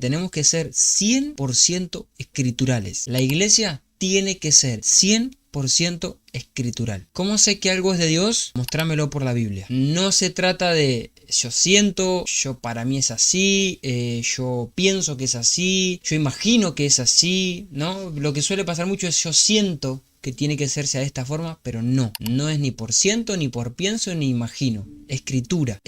Tenemos que ser 100% escriturales. La iglesia tiene que ser 100% escritural. ¿Cómo sé que algo es de Dios? Mostrámelo por la Biblia. No se trata de yo siento, yo para mí es así, yo pienso que es así, yo imagino que es así, ¿no? Lo que suele pasar mucho es yo siento que tiene que hacerse de esta forma, pero no es ni por ciento, ni por pienso, ni imagino. Escritura,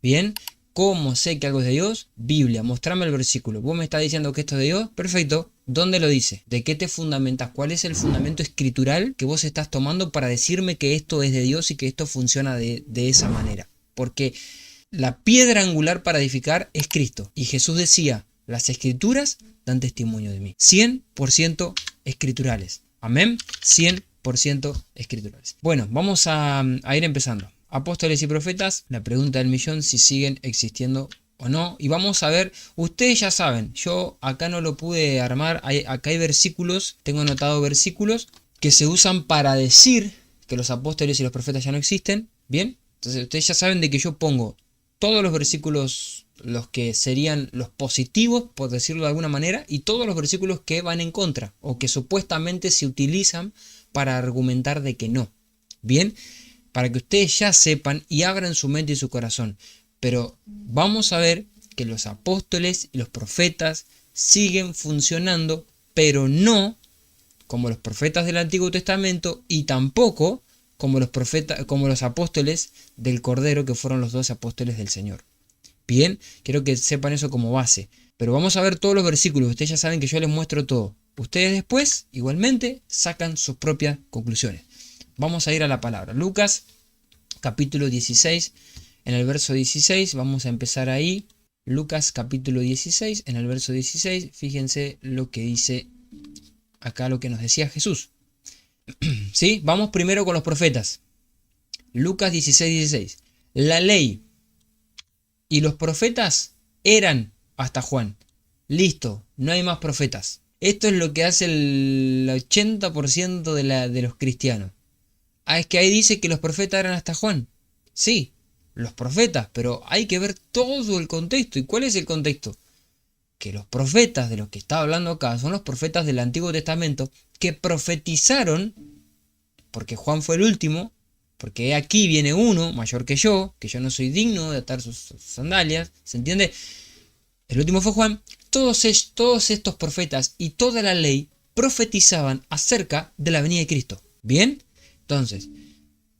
¿bien? ¿Cómo sé que algo es de Dios? Biblia, mostrame el versículo. ¿Vos me estás diciendo que esto es de Dios? Perfecto. ¿Dónde lo dice? ¿De qué te fundamentas? ¿Cuál es el fundamento escritural que vos estás tomando para decirme que esto es de Dios y que esto funciona de esa manera? Porque la piedra angular para edificar es Cristo. Y Jesús decía, las escrituras dan testimonio de mí. 100% escriturales. Amén. 100% escriturales. Bueno, vamos a ir empezando. Apóstoles y profetas, la pregunta del millón, si siguen existiendo o no. Y vamos a ver, ustedes ya saben, yo acá no lo pude armar, acá hay versículos, tengo anotado versículos que se usan para decir que los apóstoles y los profetas ya no existen. Bien, entonces ustedes ya saben de que yo pongo todos los versículos, los que serían los positivos, por decirlo de alguna manera, y todos los versículos que van en contra, o que supuestamente se utilizan para argumentar de que no. Bien, para que ustedes ya sepan y abran su mente y su corazón. Pero vamos a ver que los apóstoles y los profetas siguen funcionando, pero no como los profetas del Antiguo Testamento y tampoco como los apóstoles del Cordero, que fueron los 12 apóstoles del Señor. Bien, quiero que sepan eso como base. Pero vamos a ver todos los versículos. Ustedes ya saben que yo les muestro todo. Ustedes después, igualmente, sacan sus propias conclusiones. Vamos a ir a la palabra. Lucas, capítulo 16, en el verso 16. Vamos a empezar ahí. Lucas, capítulo 16, en el verso 16. Fíjense lo que dice acá, lo que nos decía Jesús. ¿Sí? Vamos primero con los profetas. Lucas 16, 16. La ley y los profetas eran hasta Juan. Listo, no hay más profetas. Esto es lo que hace el 80% de los cristianos. Ah, es que ahí dice que los profetas eran hasta Juan. Sí, los profetas, pero hay que ver todo el contexto. ¿Y cuál es el contexto? Que los profetas de los que está hablando acá son los profetas del Antiguo Testamento que profetizaron, porque Juan fue el último, porque aquí viene uno mayor que yo no soy digno de atar sus sandalias, ¿se entiende? El último fue Juan. Todos estos profetas y toda la ley profetizaban acerca de la venida de Cristo. ¿Bien? Entonces,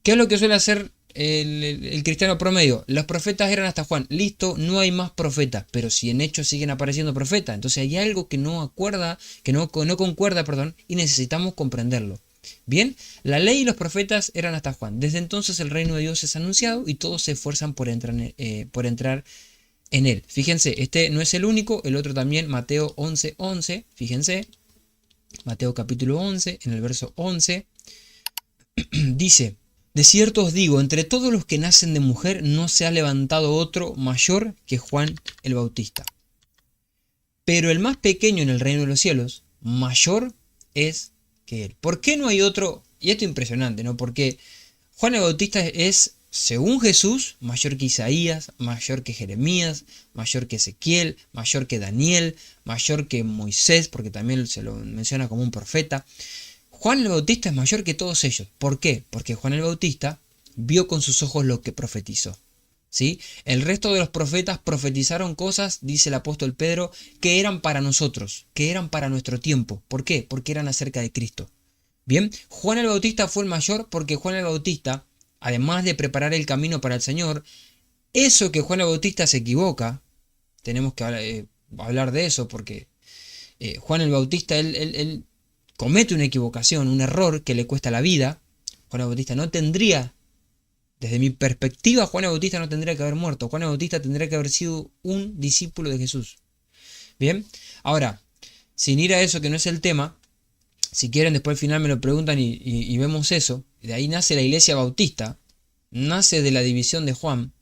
¿qué es lo que suele hacer el cristiano promedio? Los profetas eran hasta Juan. Listo, no hay más profetas. Pero si en Hechos siguen apareciendo profetas, entonces hay algo que no concuerda, y necesitamos comprenderlo. Bien, la ley y los profetas eran hasta Juan. Desde entonces el reino de Dios es anunciado y todos se esfuerzan por entrar en él. Fíjense, este no es el único, el otro también, Mateo 11:11. Fíjense, Mateo capítulo 11, en el verso 11. Dice, de cierto os digo, entre todos los que nacen de mujer no se ha levantado otro mayor que Juan el Bautista. Pero el más pequeño en el reino de los cielos, mayor es que él. ¿Por qué no hay otro? Y esto es impresionante, ¿no? Porque Juan el Bautista es, según Jesús, mayor que Isaías, mayor que Jeremías, mayor que Ezequiel, mayor que Daniel, mayor que Moisés, porque también se lo menciona como un profeta. Juan el Bautista es mayor que todos ellos. ¿Por qué? Porque Juan el Bautista vio con sus ojos lo que profetizó. ¿Sí? El resto de los profetas profetizaron cosas, dice el apóstol Pedro, que eran para nosotros, que eran para nuestro tiempo. ¿Por qué? Porque eran acerca de Cristo. Bien, Juan el Bautista fue el mayor porque Juan el Bautista, además de preparar el camino para el Señor, eso que Juan el Bautista se equivoca, tenemos que hablar de eso porque Juan el Bautista, él comete una equivocación, un error que le cuesta la vida. Juan el Bautista no tendría, desde mi perspectiva, Juan el Bautista no tendría que haber muerto. Juan el Bautista tendría que haber sido un discípulo de Jesús. Bien, ahora, sin ir a eso que no es el tema, si quieren después al final me lo preguntan y vemos eso. De ahí nace la iglesia bautista, nace de la división de Juan.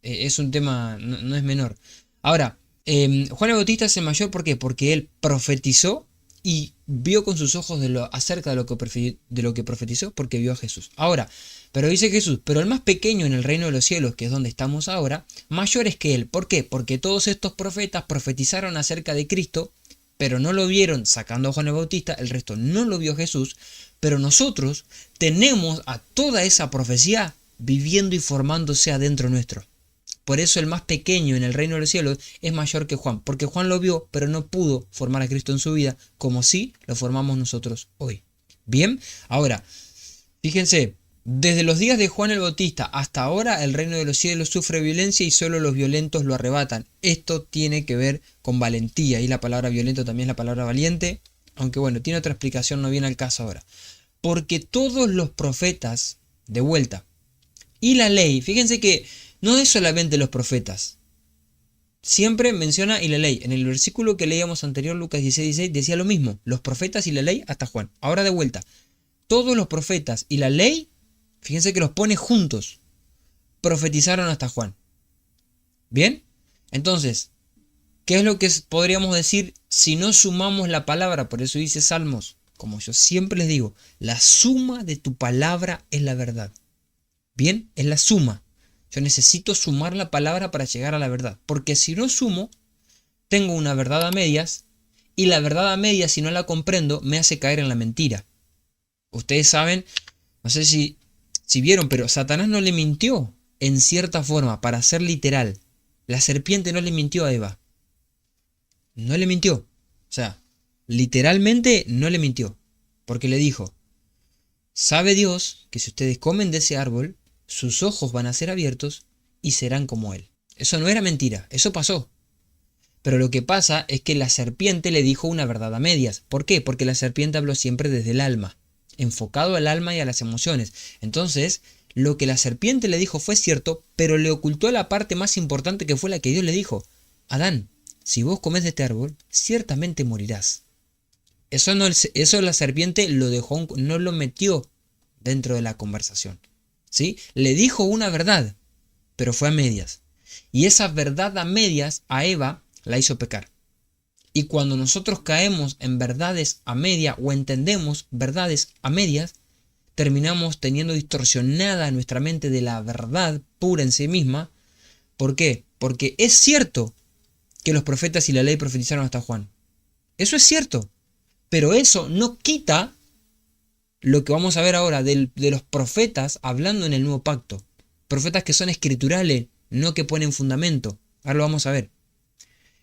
Es un tema, no es menor. Ahora, Juan el Bautista es el mayor, ¿por qué? Porque él profetizó y vio con sus ojos acerca de lo que profetizó porque vio a Jesús. Ahora, pero dice Jesús, pero el más pequeño en el reino de los cielos, que es donde estamos ahora, mayor es que él. ¿Por qué? Porque todos estos profetas profetizaron acerca de Cristo, pero no lo vieron, sacando a Juan el Bautista, el resto no lo vio Jesús, pero nosotros tenemos a toda esa profecía viviendo y formándose adentro nuestro. Por eso el más pequeño en el reino de los cielos es mayor que Juan, porque Juan lo vio, pero no pudo formar a Cristo en su vida, como si lo formamos nosotros hoy. Bien, ahora, fíjense, desde los días de Juan el Bautista hasta ahora el reino de los cielos sufre violencia y solo los violentos lo arrebatan. Esto tiene que ver con valentía, y la palabra violento también es la palabra valiente, aunque bueno, tiene otra explicación, no viene al caso ahora. Porque todos los profetas, de vuelta, y la ley, fíjense que no es solamente los profetas. Siempre menciona y la ley. En el versículo que leíamos anterior, Lucas 16:16, decía lo mismo. Los profetas y la ley hasta Juan. Ahora de vuelta. Todos los profetas y la ley, fíjense que los pone juntos. Profetizaron hasta Juan. ¿Bien? Entonces, ¿qué es lo que podríamos decir si no sumamos la palabra? Por eso dice Salmos, como yo siempre les digo, la suma de tu palabra es la verdad. Bien, es la suma. Yo necesito sumar la palabra para llegar a la verdad. Porque si no sumo, tengo una verdad a medias. Y la verdad a medias, si no la comprendo, me hace caer en la mentira. Ustedes saben, no sé si vieron, pero Satanás no le mintió en cierta forma, para ser literal. La serpiente no le mintió a Eva. No le mintió. O sea, literalmente no le mintió. Porque le dijo, sabe Dios que si ustedes comen de ese árbol, sus ojos van a ser abiertos y serán como él. Eso no era mentira, eso pasó. Pero lo que pasa es que la serpiente le dijo una verdad a medias. ¿Por qué? Porque la serpiente habló siempre desde el alma, enfocado al alma y a las emociones. Entonces, lo que la serpiente le dijo fue cierto, pero le ocultó la parte más importante, que fue la que Dios le dijo. Adán, si vos comes de este árbol, ciertamente morirás. Eso la serpiente lo dejó, no lo metió dentro de la conversación. ¿Sí? Le dijo una verdad, pero fue a medias. Y esa verdad a medias a Eva la hizo pecar. Y cuando nosotros caemos en verdades a media o entendemos verdades a medias, terminamos teniendo distorsionada nuestra mente de la verdad pura en sí misma. ¿Por qué? Porque es cierto que los profetas y la ley profetizaron hasta Juan. Eso es cierto. Pero eso no quita lo que vamos a ver ahora de los profetas hablando en el nuevo pacto. Profetas que son escriturales, no que ponen fundamento. Ahora lo vamos a ver.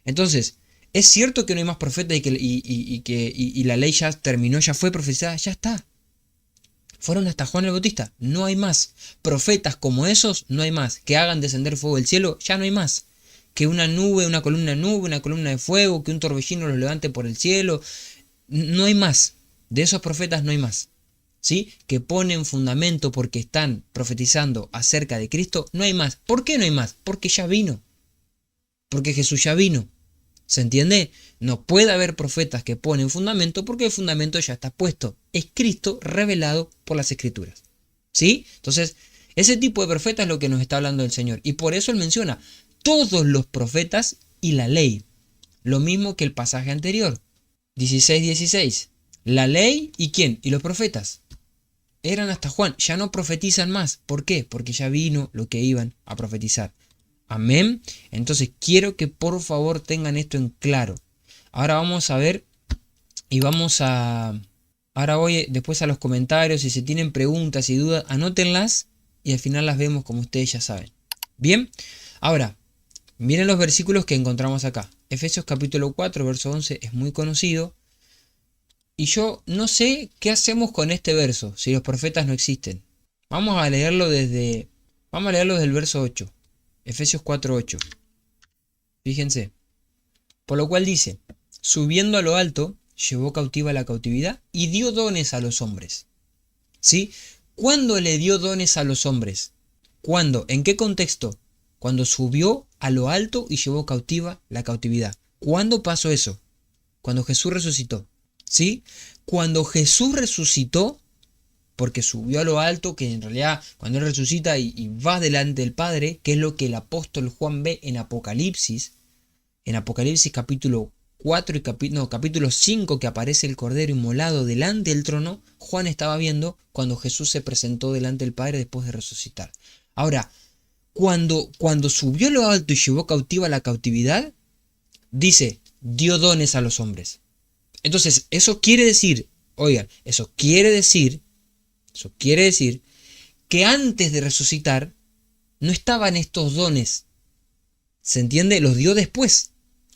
Entonces, es cierto que no hay más profetas y la ley ya terminó, ya fue profetizada, ya está. Fueron hasta Juan el Bautista, no hay más. Profetas como esos, no hay más. Que hagan descender fuego del cielo, ya no hay más. Que una nube, una columna de fuego, que un torbellino los levante por el cielo, no hay más. De esos profetas no hay más. ¿Sí? Que ponen fundamento porque están profetizando acerca de Cristo, no hay más. ¿Por qué no hay más? Porque ya vino. Porque Jesús ya vino. ¿Se entiende? No puede haber profetas que ponen fundamento porque el fundamento ya está puesto. Es Cristo revelado por las Escrituras. ¿Sí? Entonces, ese tipo de profetas es lo que nos está hablando el Señor. Y por eso Él menciona todos los profetas y la ley. Lo mismo que el pasaje anterior. 16:16. La ley y ¿quién? Y los profetas. Eran hasta Juan, ya no profetizan más. ¿Por qué? Porque ya vino lo que iban a profetizar. Amén. Entonces quiero que por favor tengan esto en claro. Ahora vamos a ver y ahora voy después a los comentarios. Si se tienen preguntas y dudas, anótenlas y al final las vemos como ustedes ya saben. Bien, ahora miren los versículos que encontramos acá. Efesios capítulo 4, verso 11 es muy conocido. Y yo no sé qué hacemos con este verso, si los profetas no existen. Vamos a leerlo desde el verso 8. Efesios 4:8. Fíjense. Por lo cual dice, subiendo a lo alto, llevó cautiva la cautividad y dio dones a los hombres. ¿Sí? ¿Cuándo le dio dones a los hombres? ¿Cuándo? ¿En qué contexto? Cuando subió a lo alto y llevó cautiva la cautividad. ¿Cuándo pasó eso? Cuando Jesús resucitó. ¿Sí? Cuando Jesús resucitó, porque subió a lo alto, que en realidad cuando Él resucita y va delante del Padre, que es lo que el apóstol Juan ve en Apocalipsis capítulo 4 y capítulo 5, que aparece el Cordero inmolado delante del trono, Juan estaba viendo cuando Jesús se presentó delante del Padre después de resucitar. Ahora, cuando subió a lo alto y llevó cautiva la cautividad, dice, dio dones a los hombres. Entonces, eso quiere decir, oigan, eso quiere decir que antes de resucitar no estaban estos dones. ¿Se entiende? Los dio después.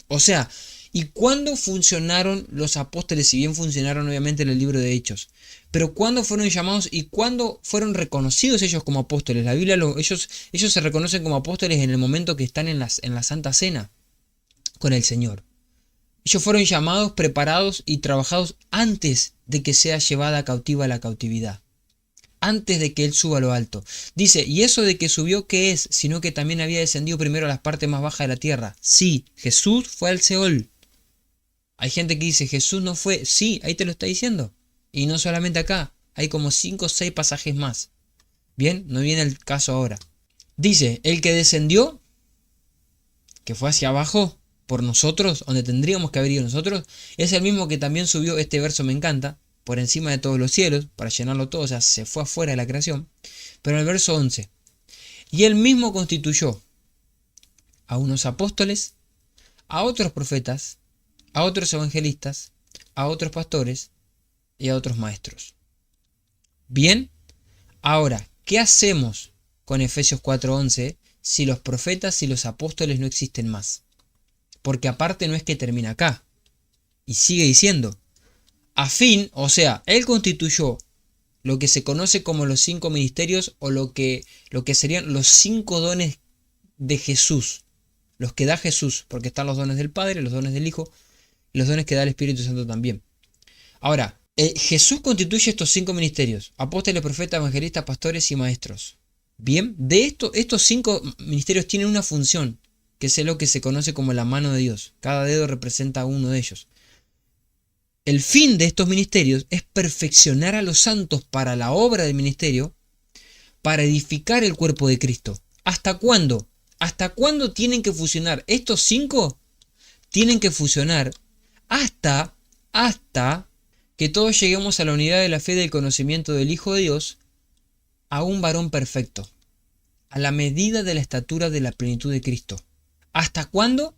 O sea, ¿y cuándo funcionaron los apóstoles? Si bien funcionaron obviamente en el libro de Hechos. Pero ¿cuándo fueron llamados y cuándo fueron reconocidos ellos como apóstoles? La Biblia, ellos se reconocen como apóstoles en el momento que están en la Santa Cena con el Señor. Ellos fueron llamados, preparados y trabajados antes de que sea llevada cautiva la cautividad. Antes de que Él suba a lo alto. Dice, ¿y eso de que subió qué es? Sino que también había descendido primero a las partes más bajas de la tierra. Sí, Jesús fue al Seol. Hay gente que dice, Jesús no fue. Sí, ahí te lo está diciendo. Y no solamente acá, hay como 5 o 6 pasajes más. Bien, no viene el caso ahora. Dice, el que descendió, que fue hacia abajo, por nosotros, donde tendríamos que haber ido nosotros, es el mismo que también subió, este verso me encanta, por encima de todos los cielos, para llenarlo todo, o sea, se fue afuera de la creación. Pero en el verso 11, y él mismo constituyó a unos apóstoles, a otros profetas, a otros evangelistas, a otros pastores y a otros maestros. Bien, ahora, ¿qué hacemos con Efesios 4:11 si los profetas y los apóstoles no existen más? Porque aparte no es que termina acá, y sigue diciendo, a fin, o sea, él constituyó lo que se conoce como los 5 ministerios o lo que serían los 5 dones de Jesús, los que da Jesús, porque están los dones del Padre, los dones del Hijo y los dones que da el Espíritu Santo también. Ahora, Jesús constituye estos 5 ministerios, apóstoles, profetas, evangelistas, pastores y maestros. Bien, de estos 5 ministerios tienen una función, que es lo que se conoce como la mano de Dios. Cada dedo representa a uno de ellos. El fin de estos ministerios es perfeccionar a los santos para la obra del ministerio, para edificar el cuerpo de Cristo. ¿Hasta cuándo? ¿Hasta cuándo tienen que fusionar? Estos 5 tienen que fusionar hasta que todos lleguemos a la unidad de la fe y del conocimiento del Hijo de Dios, a un varón perfecto, a la medida de la estatura de la plenitud de Cristo. ¿Hasta cuándo?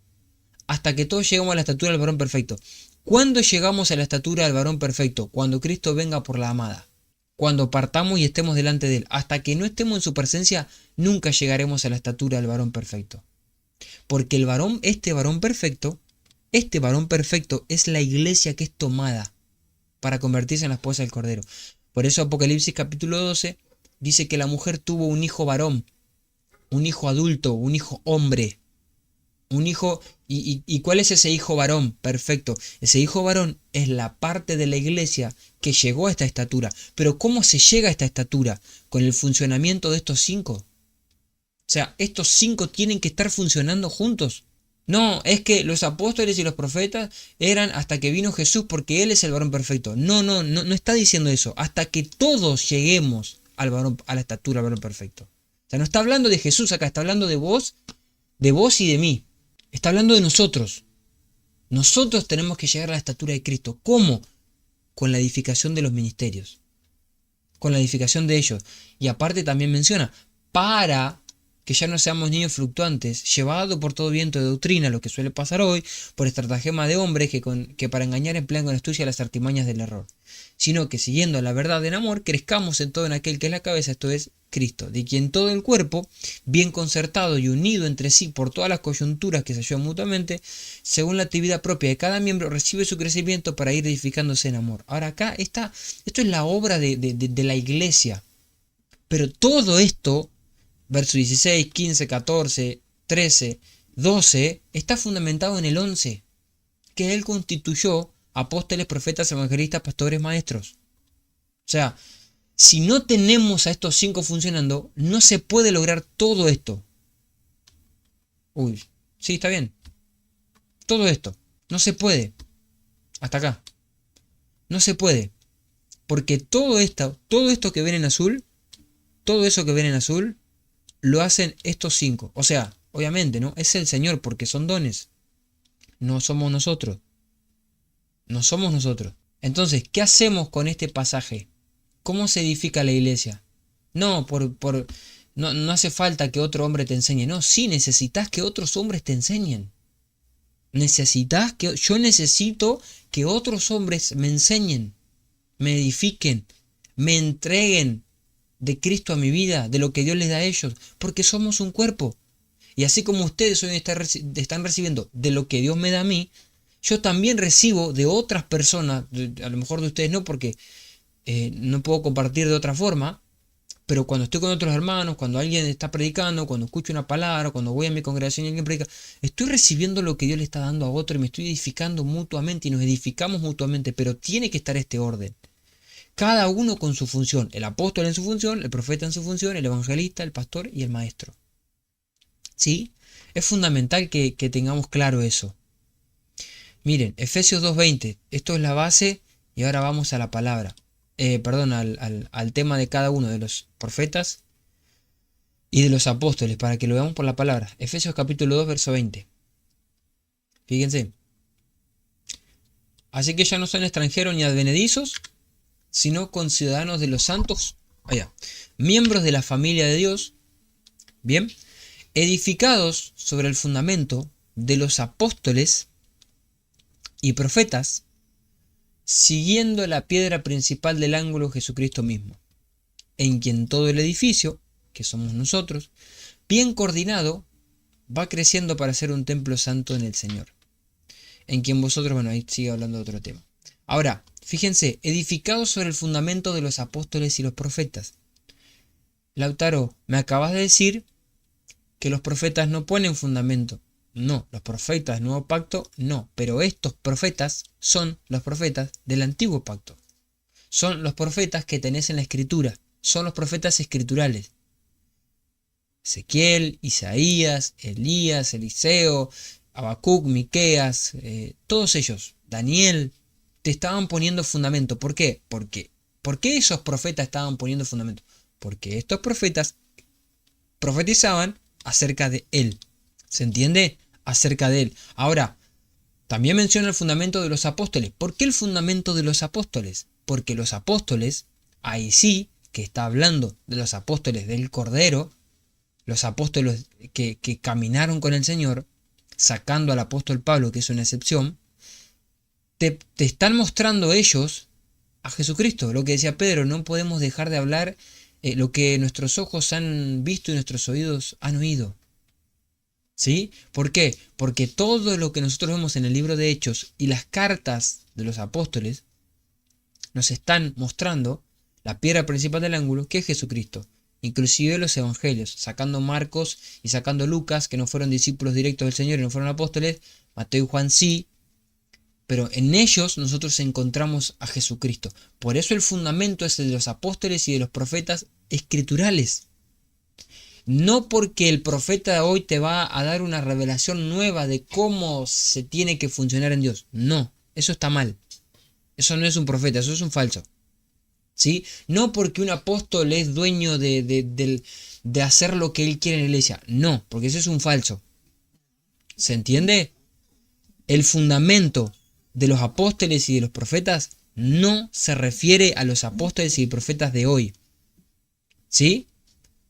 Hasta que todos lleguemos a la estatura del varón perfecto. ¿Cuándo llegamos a la estatura del varón perfecto? Cuando Cristo venga por la amada. Cuando partamos y estemos delante de Él. Hasta que no estemos en su presencia, nunca llegaremos a la estatura del varón perfecto. Porque este varón perfecto es la iglesia que es tomada para convertirse en la esposa del Cordero. Por eso Apocalipsis capítulo 12 dice que la mujer tuvo un hijo varón, un hijo adulto, un hijo hombre. Un hijo, ¿y cuál es ese hijo varón? Perfecto. Ese hijo varón es la parte de la iglesia que llegó a esta estatura. Pero ¿cómo se llega a esta estatura? Con el funcionamiento de estos 5. O sea, estos 5 tienen que estar funcionando juntos. No, es que los apóstoles y los profetas eran hasta que vino Jesús porque Él es el varón perfecto. No está diciendo eso. Hasta que todos lleguemos a la estatura del varón perfecto. O sea, no está hablando de Jesús acá, está hablando de vos y de mí. Está hablando de nosotros. Nosotros tenemos que llegar a la estatura de Cristo. ¿Cómo? Con la edificación de los ministerios. Con la edificación de ellos. Y aparte también menciona, para que ya no seamos niños fluctuantes, llevados por todo viento de doctrina, lo que suele pasar hoy, por estratagema de hombres que para engañar emplean con astucia las artimañas del error, sino que siguiendo la verdad en amor, crezcamos en todo en aquel que es la cabeza, esto es Cristo, de quien todo el cuerpo, bien concertado y unido entre sí por todas las coyunturas que se ayudan mutuamente, según la actividad propia de cada miembro, recibe su crecimiento para ir edificándose en amor. Ahora acá esto es la obra de la iglesia, pero todo esto, versos 16, 15, 14, 13, 12, está fundamentado en el 11, que Él constituyó apóstoles, profetas, evangelistas, pastores, maestros. O sea, si no tenemos a estos 5 funcionando, no se puede lograr todo esto. Uy, sí, está bien. Todo esto, no se puede. Hasta acá. No se puede. Porque todo esto que ven en azul, todo eso que ven en azul, lo hacen estos 5. O sea, obviamente, ¿no? Es el Señor porque son dones. No somos nosotros. no somos nosotros. Entonces, ¿qué hacemos con este pasaje? ¿Cómo se edifica la iglesia? No, no hace falta que otro hombre te enseñe. No, sí, necesitas que otros hombres te enseñen. Yo necesito que otros hombres me enseñen, me edifiquen, me entreguen de Cristo a mi vida, de lo que Dios les da a ellos, porque somos un cuerpo. Y así como ustedes hoy están recibiendo de lo que Dios me da a mí, yo también recibo de otras personas, a lo mejor de ustedes no, porque no puedo compartir de otra forma, pero cuando estoy con otros hermanos, cuando alguien está predicando, cuando escucho una palabra, cuando voy a mi congregación y alguien predica, estoy recibiendo lo que Dios le está dando a otro y me estoy edificando mutuamente y nos edificamos mutuamente, pero tiene que estar este orden. Cada uno con su función, el apóstol en su función, el profeta en su función, el evangelista, el pastor y el maestro. ¿Sí? Es fundamental que tengamos claro eso. Miren, Efesios 2:20, esto es la base y ahora vamos a la palabra. Al tema de cada uno de los profetas y de los apóstoles, para que lo veamos por la palabra. Efesios capítulo 2, verso 20. Fíjense. Así que ya no son extranjeros ni advenedizos, sino conciudadanos de los santos, miembros de la familia de Dios, bien, edificados sobre el fundamento de los apóstoles y profetas, siguiendo la piedra principal del ángulo, Jesucristo mismo, en quien todo el edificio, que somos nosotros, bien coordinado, va creciendo para ser un templo santo en el Señor, en quien vosotros, bueno, ahí sigue hablando de otro tema. Ahora, fíjense, edificados sobre el fundamento de los apóstoles y los profetas. Lautaro, me acabas de decir que los profetas no ponen fundamento. No, los profetas del nuevo pacto no, pero estos profetas son los profetas del antiguo pacto. Son los profetas que tenés en la escritura, son los profetas escriturales. Ezequiel, Isaías, Elías, Eliseo, Habacuc, Miqueas, todos ellos, Daniel, te estaban poniendo fundamento. ¿Por qué? ¿Por qué esos profetas estaban poniendo fundamento? Porque estos profetas profetizaban acerca de él. ¿Se entiende? Acerca de él. Ahora, también menciona el fundamento de los apóstoles. ¿Por qué el fundamento de los apóstoles? Porque los apóstoles, ahí sí que está hablando de los apóstoles del Cordero, los apóstoles que caminaron con el Señor, sacando al apóstol Pablo, que es una excepción, te están mostrando ellos a Jesucristo. Lo que decía Pedro, no podemos dejar de hablar lo que nuestros ojos han visto y nuestros oídos han oído. ¿Sí? ¿Por qué? Porque todo lo que nosotros vemos en el libro de Hechos y las cartas de los apóstoles nos están mostrando la piedra principal del ángulo, que es Jesucristo. Inclusive los evangelios, sacando Marcos y sacando Lucas, que no fueron discípulos directos del Señor y no fueron apóstoles, Mateo y Juan sí, pero en ellos nosotros encontramos a Jesucristo. Por eso el fundamento es el de los apóstoles y de los profetas escriturales. No porque el profeta hoy te va a dar una revelación nueva de cómo se tiene que funcionar en Dios. No, eso está mal. Eso no es un profeta, eso es un falso. ¿Sí? No porque un apóstol es dueño de hacer lo que él quiere en la iglesia. No, porque eso es un falso. ¿Se entiende? El fundamento de los apóstoles y de los profetas no se refiere a los apóstoles y profetas de hoy. ¿Sí?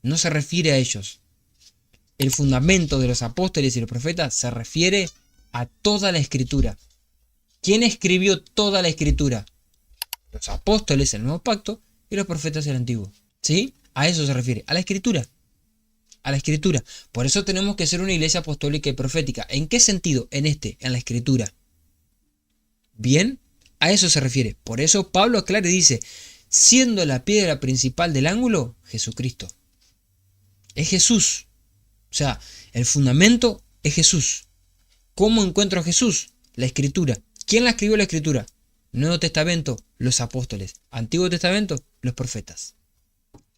No se refiere a ellos. El fundamento de los apóstoles y los profetas se refiere a toda la escritura. ¿Quién escribió toda la escritura? Los apóstoles del nuevo pacto y los profetas del antiguo. ¿Sí? A eso se refiere, a la escritura. A la escritura. Por eso tenemos que ser una iglesia apostólica y profética. ¿En qué sentido? En la escritura. Bien, a eso se refiere. Por eso Pablo aclara y dice, siendo la piedra principal del ángulo, Jesucristo. Es Jesús. O sea, el fundamento es Jesús. ¿Cómo encuentro a Jesús? La escritura. ¿Quién la escribió la escritura? Nuevo Testamento, los apóstoles. Antiguo Testamento, los profetas.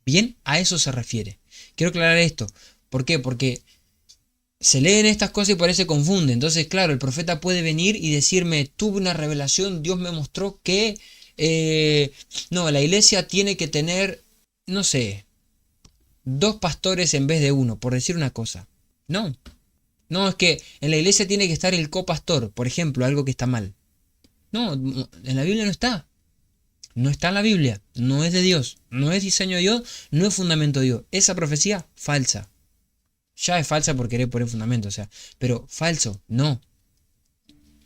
Bien, a eso se refiere. Quiero aclarar esto. ¿Por qué? Porque se leen estas cosas y por ahí se confunde. Entonces, claro, el profeta puede venir y decirme, tuve una revelación, Dios me mostró que la iglesia tiene que tener, no sé, 2 pastores en vez de 1, por decir una cosa. No, es que en la iglesia tiene que estar el copastor, por ejemplo, algo que está mal. No, en la Biblia no está. No está en la Biblia. No es de Dios. No es diseño de Dios. No es fundamento de Dios. Esa profecía, falsa. Ya es falsa por querer poner fundamento, o sea. Pero falso, no.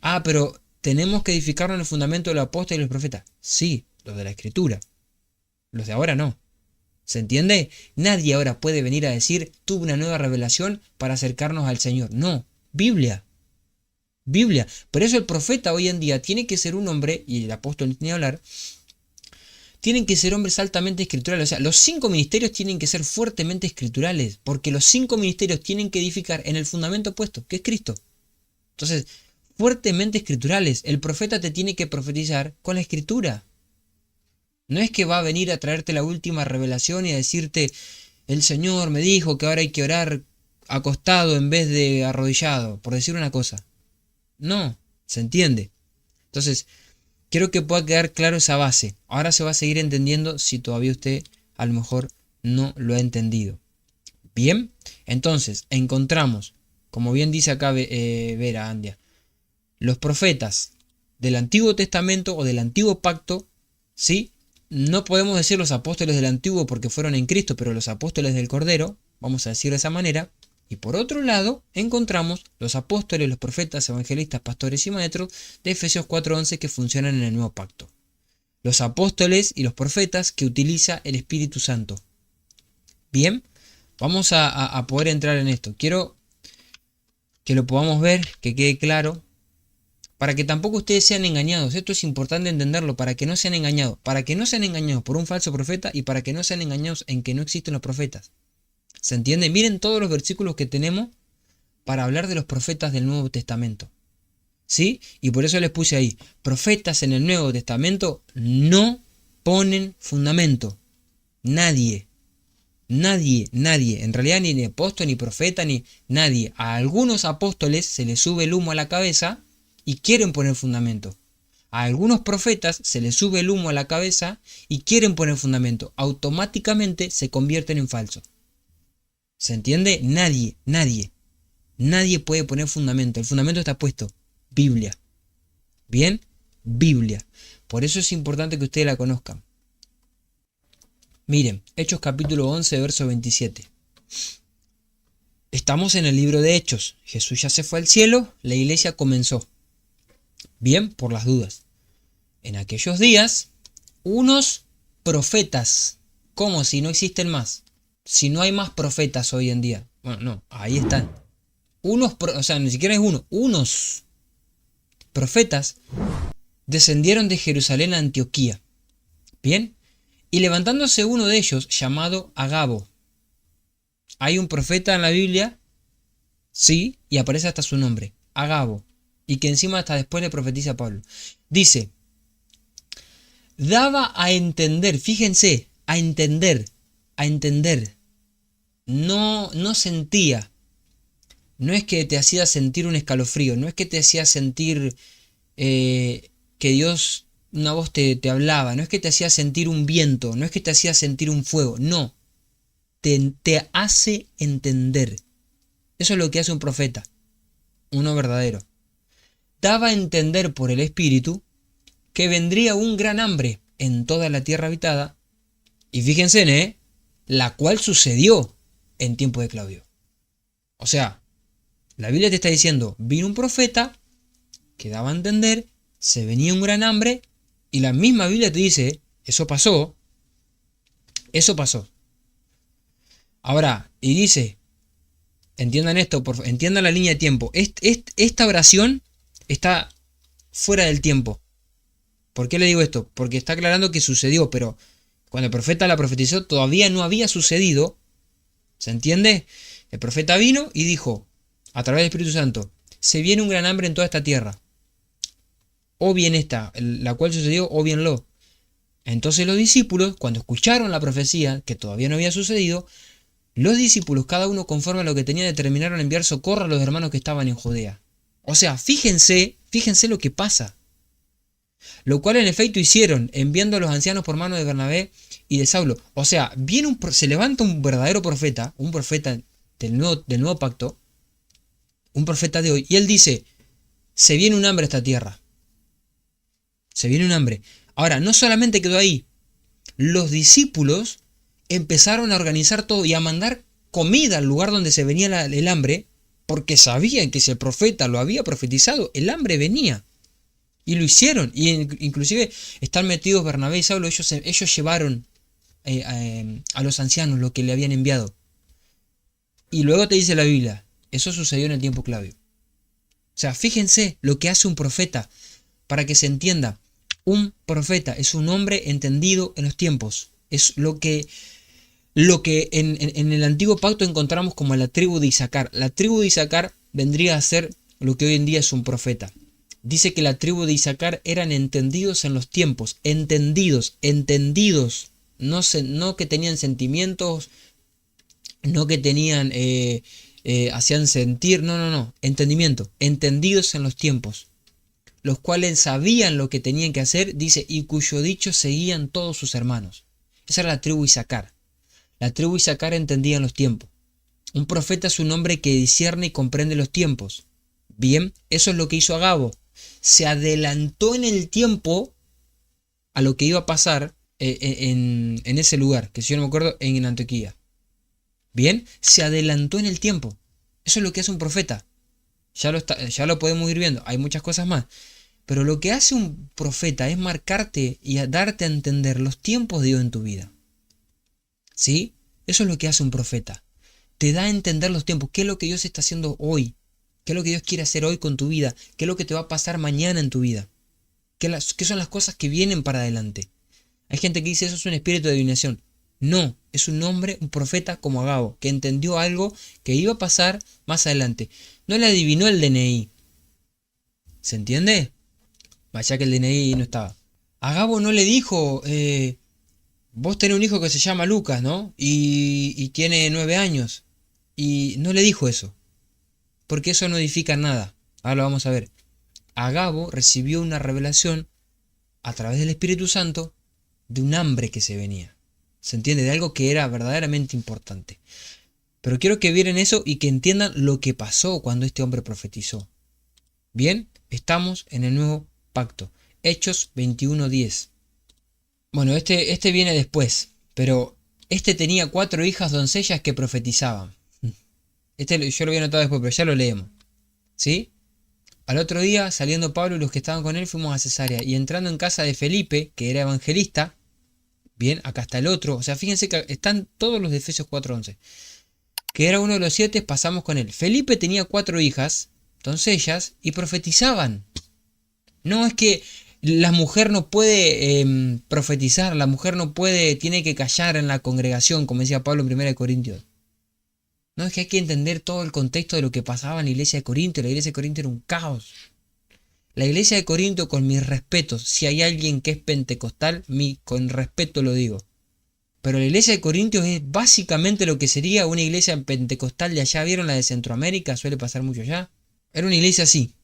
Ah, pero tenemos que edificarnos en el fundamento de los apóstoles y los profetas. Sí, los de la Escritura. Los de ahora no. ¿Se entiende? Nadie ahora puede venir a decir, tuve una nueva revelación para acercarnos al Señor. No, Biblia. Biblia. Por eso el profeta hoy en día tiene que ser un hombre, y el apóstol ni tiene que hablar, tienen que ser hombres altamente escriturales. O sea, los 5 ministerios tienen que ser fuertemente escriturales, porque los 5 ministerios tienen que edificar en el fundamento opuesto, que es Cristo. Entonces, fuertemente escriturales. El profeta te tiene que profetizar con la escritura. No es que va a venir a traerte la última revelación y a decirte, el Señor me dijo que ahora hay que orar acostado en vez de arrodillado, por decir una cosa. No, ¿se entiende? Entonces, quiero que pueda quedar claro esa base. Ahora se va a seguir entendiendo si todavía usted a lo mejor no lo ha entendido. Bien, entonces encontramos, como bien dice acá Vera Andia, los profetas del Antiguo Testamento o del Antiguo Pacto, ¿sí? No podemos decir los apóstoles del Antiguo porque fueron en Cristo, pero los apóstoles del Cordero, vamos a decir de esa manera. Y por otro lado, encontramos los apóstoles, los profetas, evangelistas, pastores y maestros de Efesios 4:11 que funcionan en el nuevo pacto. Los apóstoles y los profetas que utiliza el Espíritu Santo. Bien, vamos a poder entrar en esto. Quiero que lo podamos ver, que quede claro, para que tampoco ustedes sean engañados. Esto es importante entenderlo, para que no sean engañados. Para que no sean engañados por un falso profeta y para que no sean engañados en que no existen los profetas. ¿Se entiende? Miren todos los versículos que tenemos para hablar de los profetas del Nuevo Testamento. ¿Sí? Y por eso les puse ahí. Profetas en el Nuevo Testamento no ponen fundamento. Nadie. Nadie. En realidad ni apóstol, ni profeta, ni nadie. A algunos apóstoles se les sube el humo a la cabeza y quieren poner fundamento. A algunos profetas se les sube el humo a la cabeza y quieren poner fundamento. Automáticamente se convierten en falsos. ¿Se entiende? Nadie puede poner fundamento. El fundamento está puesto. Biblia. ¿Bien? Biblia. Por eso es importante que ustedes la conozcan. Miren, Hechos capítulo 11, verso 27. Estamos en el libro de Hechos. Jesús ya se fue al cielo, la iglesia comenzó. Bien, por las dudas. En aquellos días, unos profetas, como si no existen más. Si no hay más profetas hoy en día. Bueno, no, ahí están. O sea, ni siquiera es uno. Unos profetas descendieron de Jerusalén a Antioquía. Bien. Y levantándose uno de ellos, llamado Agabo. Hay un profeta en la Biblia. Sí, y aparece hasta su nombre. Agabo. Y que encima hasta después le profetiza a Pablo. Dice. Daba a entender. Fíjense. A entender. No sentía. No es que te hacía sentir un escalofrío. No es que te hacía sentir que Dios, una voz te hablaba. No es que te hacía sentir un viento. No es que te hacía sentir un fuego. No. Te hace entender. Eso es lo que hace un profeta. Uno verdadero. Daba a entender por el Espíritu que vendría un gran hambre en toda la tierra habitada. Y fíjense, la cual sucedió en tiempo de Claudio. O sea, la Biblia te está diciendo, vino un profeta que daba a entender, se venía un gran hambre, y la misma Biblia te dice, eso pasó. Ahora, y dice, entiendan esto, entiendan la línea de tiempo. Esta oración está fuera del tiempo. ¿Por qué le digo esto? Porque está aclarando que sucedió, pero cuando el profeta la profetizó todavía no había sucedido. ¿Se entiende? El profeta vino y dijo, a través del Espíritu Santo, se viene un gran hambre en toda esta tierra. O bien esta, la cual sucedió, o bien lo. Entonces los discípulos, cuando escucharon la profecía, que todavía no había sucedido, los discípulos, cada uno conforme a lo que tenía, determinaron enviar socorro a los hermanos que estaban en Judea. O sea, fíjense lo que pasa. Lo cual en efecto hicieron, enviando a los ancianos por mano de Bernabé y de Saulo. O sea, se levanta un verdadero profeta, un profeta del nuevo pacto, un profeta de hoy, y él dice, se viene un hambre a esta tierra. Se viene un hambre. Ahora, no solamente quedó ahí. Los discípulos empezaron a organizar todo y a mandar comida al lugar donde se venía el hambre, porque sabían que si el profeta lo había profetizado, el hambre venía. Y lo hicieron. Y inclusive están metidos Bernabé y Saulo, ellos llevaron a los ancianos lo que le habían enviado. Y luego te dice la Biblia, eso sucedió en el tiempo Claudio. O sea, fíjense lo que hace un profeta, para que se entienda. Un profeta es un hombre entendido en los tiempos. Es lo que en el antiguo pacto encontramos como la tribu de Isaacar. La tribu de Isaacar vendría a ser lo que hoy en día es un profeta. Dice que la tribu de Isaacar eran entendidos en los tiempos. Entendidos. No que tenían sentimientos, no que tenían, hacían sentir, no. Entendimiento. Entendidos en los tiempos. Los cuales sabían lo que tenían que hacer, dice, y cuyo dicho seguían todos sus hermanos. Esa era la tribu Isaacar. La tribu Isaacar entendía los tiempos. Un profeta es un hombre que discierne y comprende los tiempos. Bien, eso es lo que hizo Agabo. Se adelantó en el tiempo a lo que iba a pasar en ese lugar, que si yo no me acuerdo, en Antioquía. Bien, se adelantó en el tiempo. Eso es lo que hace un profeta. Ya lo podemos ir viendo. Hay muchas cosas más. Pero lo que hace un profeta es marcarte y darte a entender los tiempos de Dios en tu vida. ¿Sí? Eso es lo que hace un profeta. Te da a entender los tiempos. ¿Qué es lo que Dios está haciendo hoy? ¿Qué es lo que Dios quiere hacer hoy con tu vida? ¿Qué es lo que te va a pasar mañana en tu vida? ¿Qué son las cosas que vienen para adelante? Hay gente que dice eso es un espíritu de adivinación. No, es un hombre, un profeta como Agabo, que entendió algo que iba a pasar más adelante. No le adivinó el DNI. ¿Se entiende? Vaya que el DNI no estaba. Agabo no le dijo, vos tenés un hijo que se llama Lucas, ¿no? Y tiene 9 años. Y no le dijo eso. Porque eso no edifica nada. Ahora lo vamos a ver. Agabo recibió una revelación a través del Espíritu Santo de un hambre que se venía. ¿Se entiende? De algo que era verdaderamente importante. Pero quiero que vieran eso y que entiendan lo que pasó cuando este hombre profetizó. Bien, estamos en el nuevo pacto. Hechos 21:10. Bueno, este viene después, pero este tenía 4 hijas doncellas que profetizaban. Yo lo había notado después, pero ya lo leemos. ¿Sí? Al otro día, saliendo Pablo y los que estaban con él, fuimos a Cesarea. Y entrando en casa de Felipe, que era evangelista, bien, acá está el otro. O sea, fíjense que están todos los de Efesios 4:11. Que era uno de los 7, pasamos con él. Felipe tenía 4 hijas, doncellas, y profetizaban. No es que la mujer no puede profetizar, la mujer no puede, tiene que callar en la congregación, como decía Pablo en 1 Corintios. No, es que hay que entender todo el contexto de lo que pasaba en la iglesia de Corinto. La iglesia de Corinto era un caos. La iglesia de Corinto, con mis respetos, si hay alguien que es pentecostal, con respeto lo digo. Pero la iglesia de Corintios es básicamente lo que sería una iglesia pentecostal de allá. ¿Vieron la de Centroamérica? Suele pasar mucho allá. Era una iglesia así.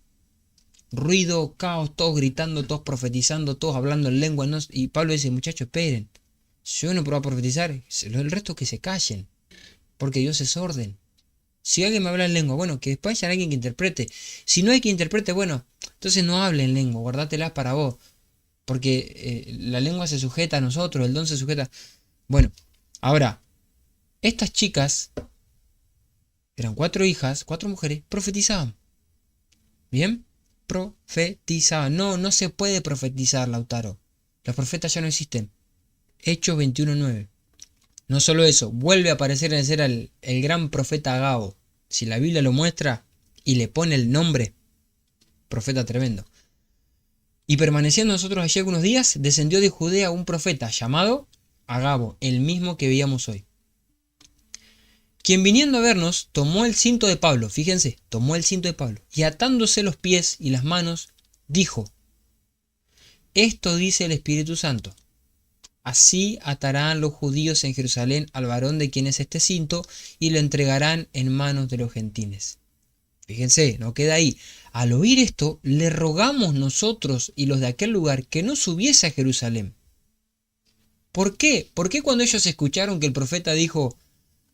Ruido, caos, todos gritando, todos profetizando, todos hablando en lengua. Y Pablo dice, muchachos, esperen. Si yo no puedo profetizar, el resto que se callen. Porque Dios es orden. Si alguien me habla en lengua, bueno, que después haya alguien que interprete. Si no hay que interprete, bueno, entonces no hable en lengua, guardátela para vos. Porque la lengua se sujeta a nosotros, el don se sujeta. Bueno, ahora, estas chicas, eran 4 hijas, 4 mujeres, profetizaban. ¿Bien? Profetizaban. No se puede profetizar, Lautaro. Los profetas ya no existen. Hechos 21:9. No solo eso, vuelve a aparecer en escena el gran profeta Agabo. Si la Biblia lo muestra y le pone el nombre, profeta tremendo. Y permaneciendo nosotros allí algunos días, descendió de Judea un profeta llamado Agabo, el mismo que veíamos hoy. Quien viniendo a vernos, tomó el cinto de Pablo, fíjense, tomó el cinto de Pablo, y atándose los pies y las manos, dijo, esto dice el Espíritu Santo. Así atarán los judíos en Jerusalén al varón de quien es este cinto y lo entregarán en manos de los gentiles. Fíjense, no queda ahí. Al oír esto, le rogamos nosotros y los de aquel lugar que no subiese a Jerusalén. ¿Por qué? ¿Por qué cuando ellos escucharon que el profeta dijo,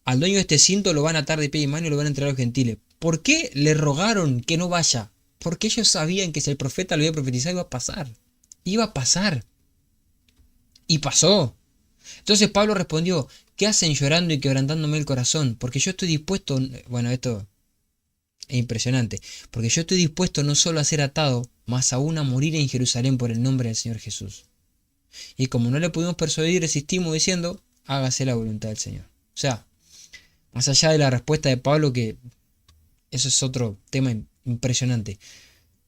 al dueño de este cinto lo van a atar de pie y mano y lo van a entregar a los gentiles? ¿Por qué le rogaron que no vaya? Porque ellos sabían que si el profeta lo había profetizado iba a pasar. Iba a pasar. Y pasó. Entonces Pablo respondió, ¿qué hacen llorando y quebrantándome el corazón? Porque yo estoy dispuesto, bueno, esto es impresionante, porque yo estoy dispuesto no solo a ser atado, más aún a morir en Jerusalén por el nombre del Señor Jesús. Y como no le pudimos persuadir, resistimos diciendo, hágase la voluntad del Señor. O sea, más allá de la respuesta de Pablo, que eso es otro tema impresionante.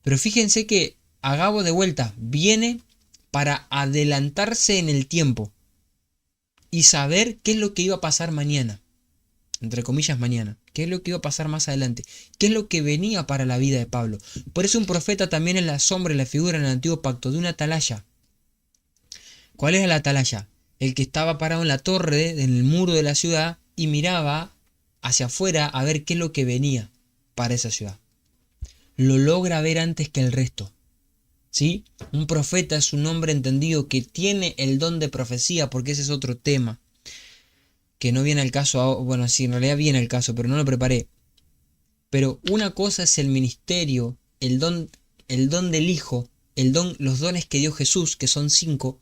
Pero fíjense que Agabo de vuelta viene para adelantarse en el tiempo y saber qué es lo que iba a pasar mañana. Entre comillas mañana. ¿Qué es lo que iba a pasar más adelante? ¿Qué es lo que venía para la vida de Pablo? Por eso un profeta también es la sombra y la figura en el antiguo pacto de una atalaya. ¿Cuál era la atalaya? El que estaba parado en la torre, en el muro de la ciudad, y miraba hacia afuera a ver qué es lo que venía para esa ciudad. Lo logra ver antes que el resto. ¿Sí? Un profeta es un hombre entendido que tiene el don de profecía, porque ese es otro tema que no viene al caso, bueno, sí, en realidad viene al caso, pero no lo preparé. Pero una cosa es el ministerio, el don del Hijo, los dones que dio Jesús, que son 5,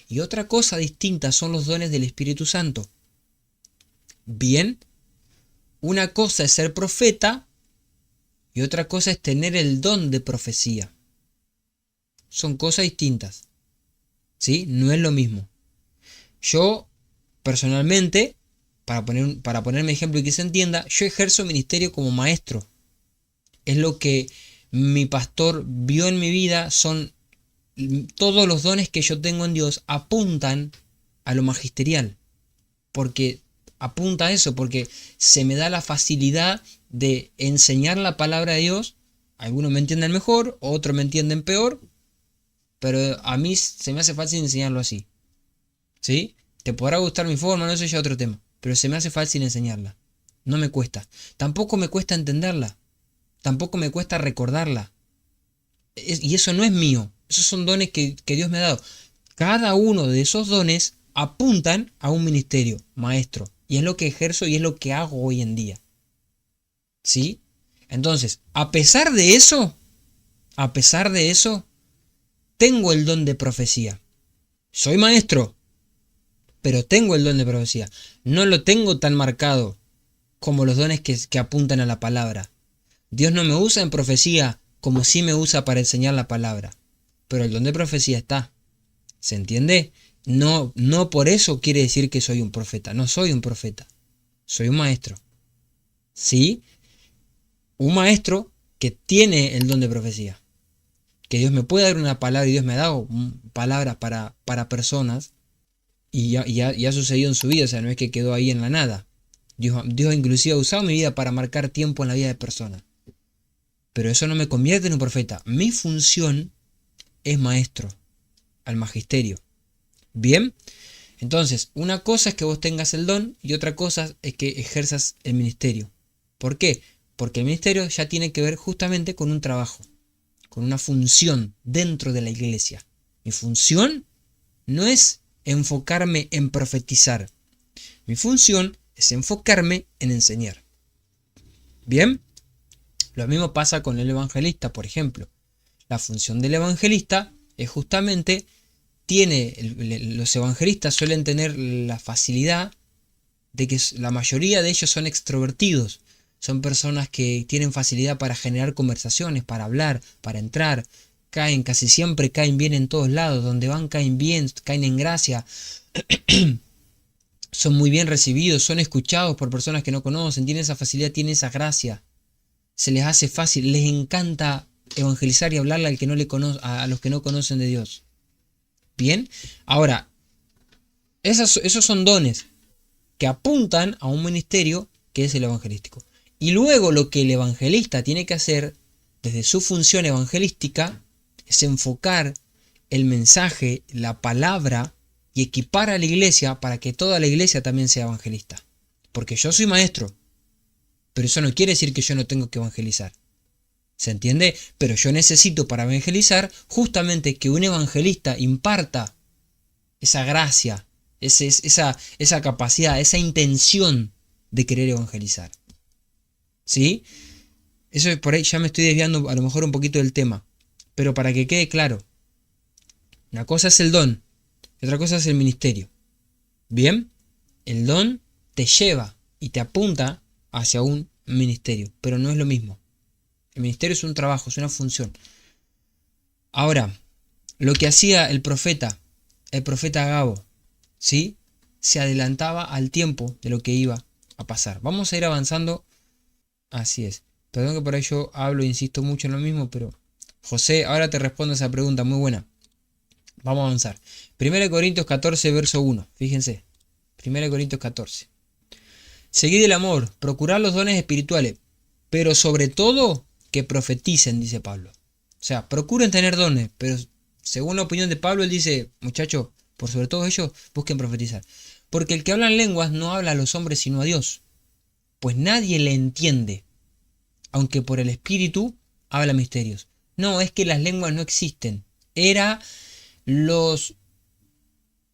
y otra cosa distinta son los dones del Espíritu Santo. Bien, una cosa es ser profeta y otra cosa es tener el don de profecía. Son cosas distintas, ¿sí? No es lo mismo. Yo, personalmente, para ponerme ejemplo y que se entienda, yo ejerzo ministerio como maestro. Es lo que mi pastor vio en mi vida, son todos los dones que yo tengo en Dios apuntan a lo magisterial. Porque apunta a eso, porque se me da la facilidad de enseñar la palabra de Dios. Algunos me entienden mejor, otros me entienden peor, pero a mí se me hace fácil enseñarlo así. ¿Sí? Te podrá gustar mi forma, no eso ya es otro tema, pero se me hace fácil enseñarla. No me cuesta. Tampoco me cuesta entenderla. Tampoco me cuesta recordarla. Y eso no es mío. Esos son dones que Dios me ha dado. Cada uno de esos dones apuntan a un ministerio, maestro. Y es lo que ejerzo y es lo que hago hoy en día. ¿Sí? Entonces, a pesar de eso, tengo el don de profecía. Soy maestro, pero tengo el don de profecía. No lo tengo tan marcado como los dones que apuntan a la palabra. Dios no me usa en profecía como sí me usa para enseñar la palabra. Pero el don de profecía está. ¿Se entiende? No por eso quiere decir que soy un profeta. No soy un profeta. Soy un maestro. ¿Sí? Un maestro que tiene el don de profecía. Que Dios me puede dar una palabra y Dios me ha dado palabras para personas y ha sucedido en su vida. O sea, no es que quedó ahí en la nada. Dios inclusive ha usado mi vida para marcar tiempo en la vida de personas. Pero eso no me convierte en un profeta. Mi función es maestro, al magisterio. Bien, entonces una cosa es que vos tengas el don y otra cosa es que ejerzas el ministerio. ¿Por qué? Porque el ministerio ya tiene que ver justamente con un trabajo, con una función dentro de la iglesia. Mi función no es enfocarme en profetizar. Mi función es enfocarme en enseñar. Bien, lo mismo pasa con el evangelista, por ejemplo. La función del evangelista es justamente, los evangelistas suelen tener la facilidad de que la mayoría de ellos son extrovertidos. Son personas que tienen facilidad para generar conversaciones, para hablar, para entrar. Casi siempre caen bien en todos lados. Donde van caen bien, caen en gracia. Son muy bien recibidos, son escuchados por personas que no conocen. Tienen esa facilidad, tienen esa gracia. Se les hace fácil, les encanta evangelizar y hablarle al que no le a los que no conocen de Dios. Bien, ahora, esos son dones que apuntan a un ministerio que es el evangelístico. Y luego lo que el evangelista tiene que hacer desde su función evangelística es enfocar el mensaje, la palabra y equipar a la iglesia para que toda la iglesia también sea evangelista. Porque yo soy maestro, pero eso no quiere decir que yo no tengo que evangelizar. ¿Se entiende? Pero yo necesito para evangelizar justamente que un evangelista imparta esa gracia, esa capacidad, esa intención de querer evangelizar. ¿Sí? Eso por ahí ya me estoy desviando a lo mejor un poquito del tema, pero para que quede claro, Una cosa es el don, y otra cosa es el ministerio. Bien, el don te lleva y te apunta hacia un ministerio, pero no es lo mismo. El ministerio es un trabajo, es una función. Ahora, lo que hacía el profeta Agabo, ¿sí? Se adelantaba al tiempo de lo que iba a pasar. Vamos a ir avanzando. Así es. Perdón que por ahí yo hablo e insisto mucho en lo mismo, pero José, ahora te respondo esa pregunta muy buena. Vamos a avanzar. 1 Corintios 14, verso 1. Fíjense. 1 Corintios 14. Seguid el amor, procurad los dones espirituales, pero sobre todo que profeticen, dice Pablo. O sea, procuren tener dones, pero según la opinión de Pablo, él dice, muchachos, por sobre todo ellos, busquen profetizar. Porque el que habla en lenguas no habla a los hombres sino a Dios, pues nadie le entiende, aunque por el Espíritu habla misterios. No, es que las lenguas no existen. En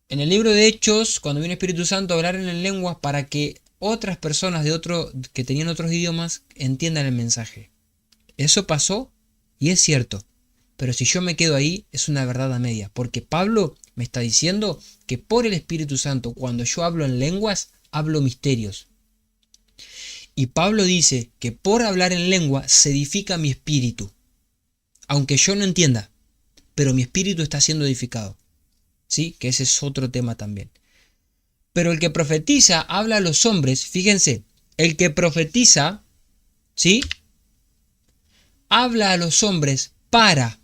el libro de Hechos, cuando vino el Espíritu Santo, hablaron en lenguas para que otras personas que tenían otros idiomas entiendan el mensaje. Eso pasó y es cierto. Pero si yo me quedo ahí, es una verdad a media. Porque Pablo me está diciendo que por el Espíritu Santo, cuando yo hablo en lenguas, hablo misterios. Y Pablo dice que por hablar en lengua se edifica mi espíritu. Aunque yo no entienda, pero mi espíritu está siendo edificado. ¿Sí? Que ese es otro tema también. Pero el que profetiza habla a los hombres, fíjense, el que profetiza, ¿sí? Habla a los hombres para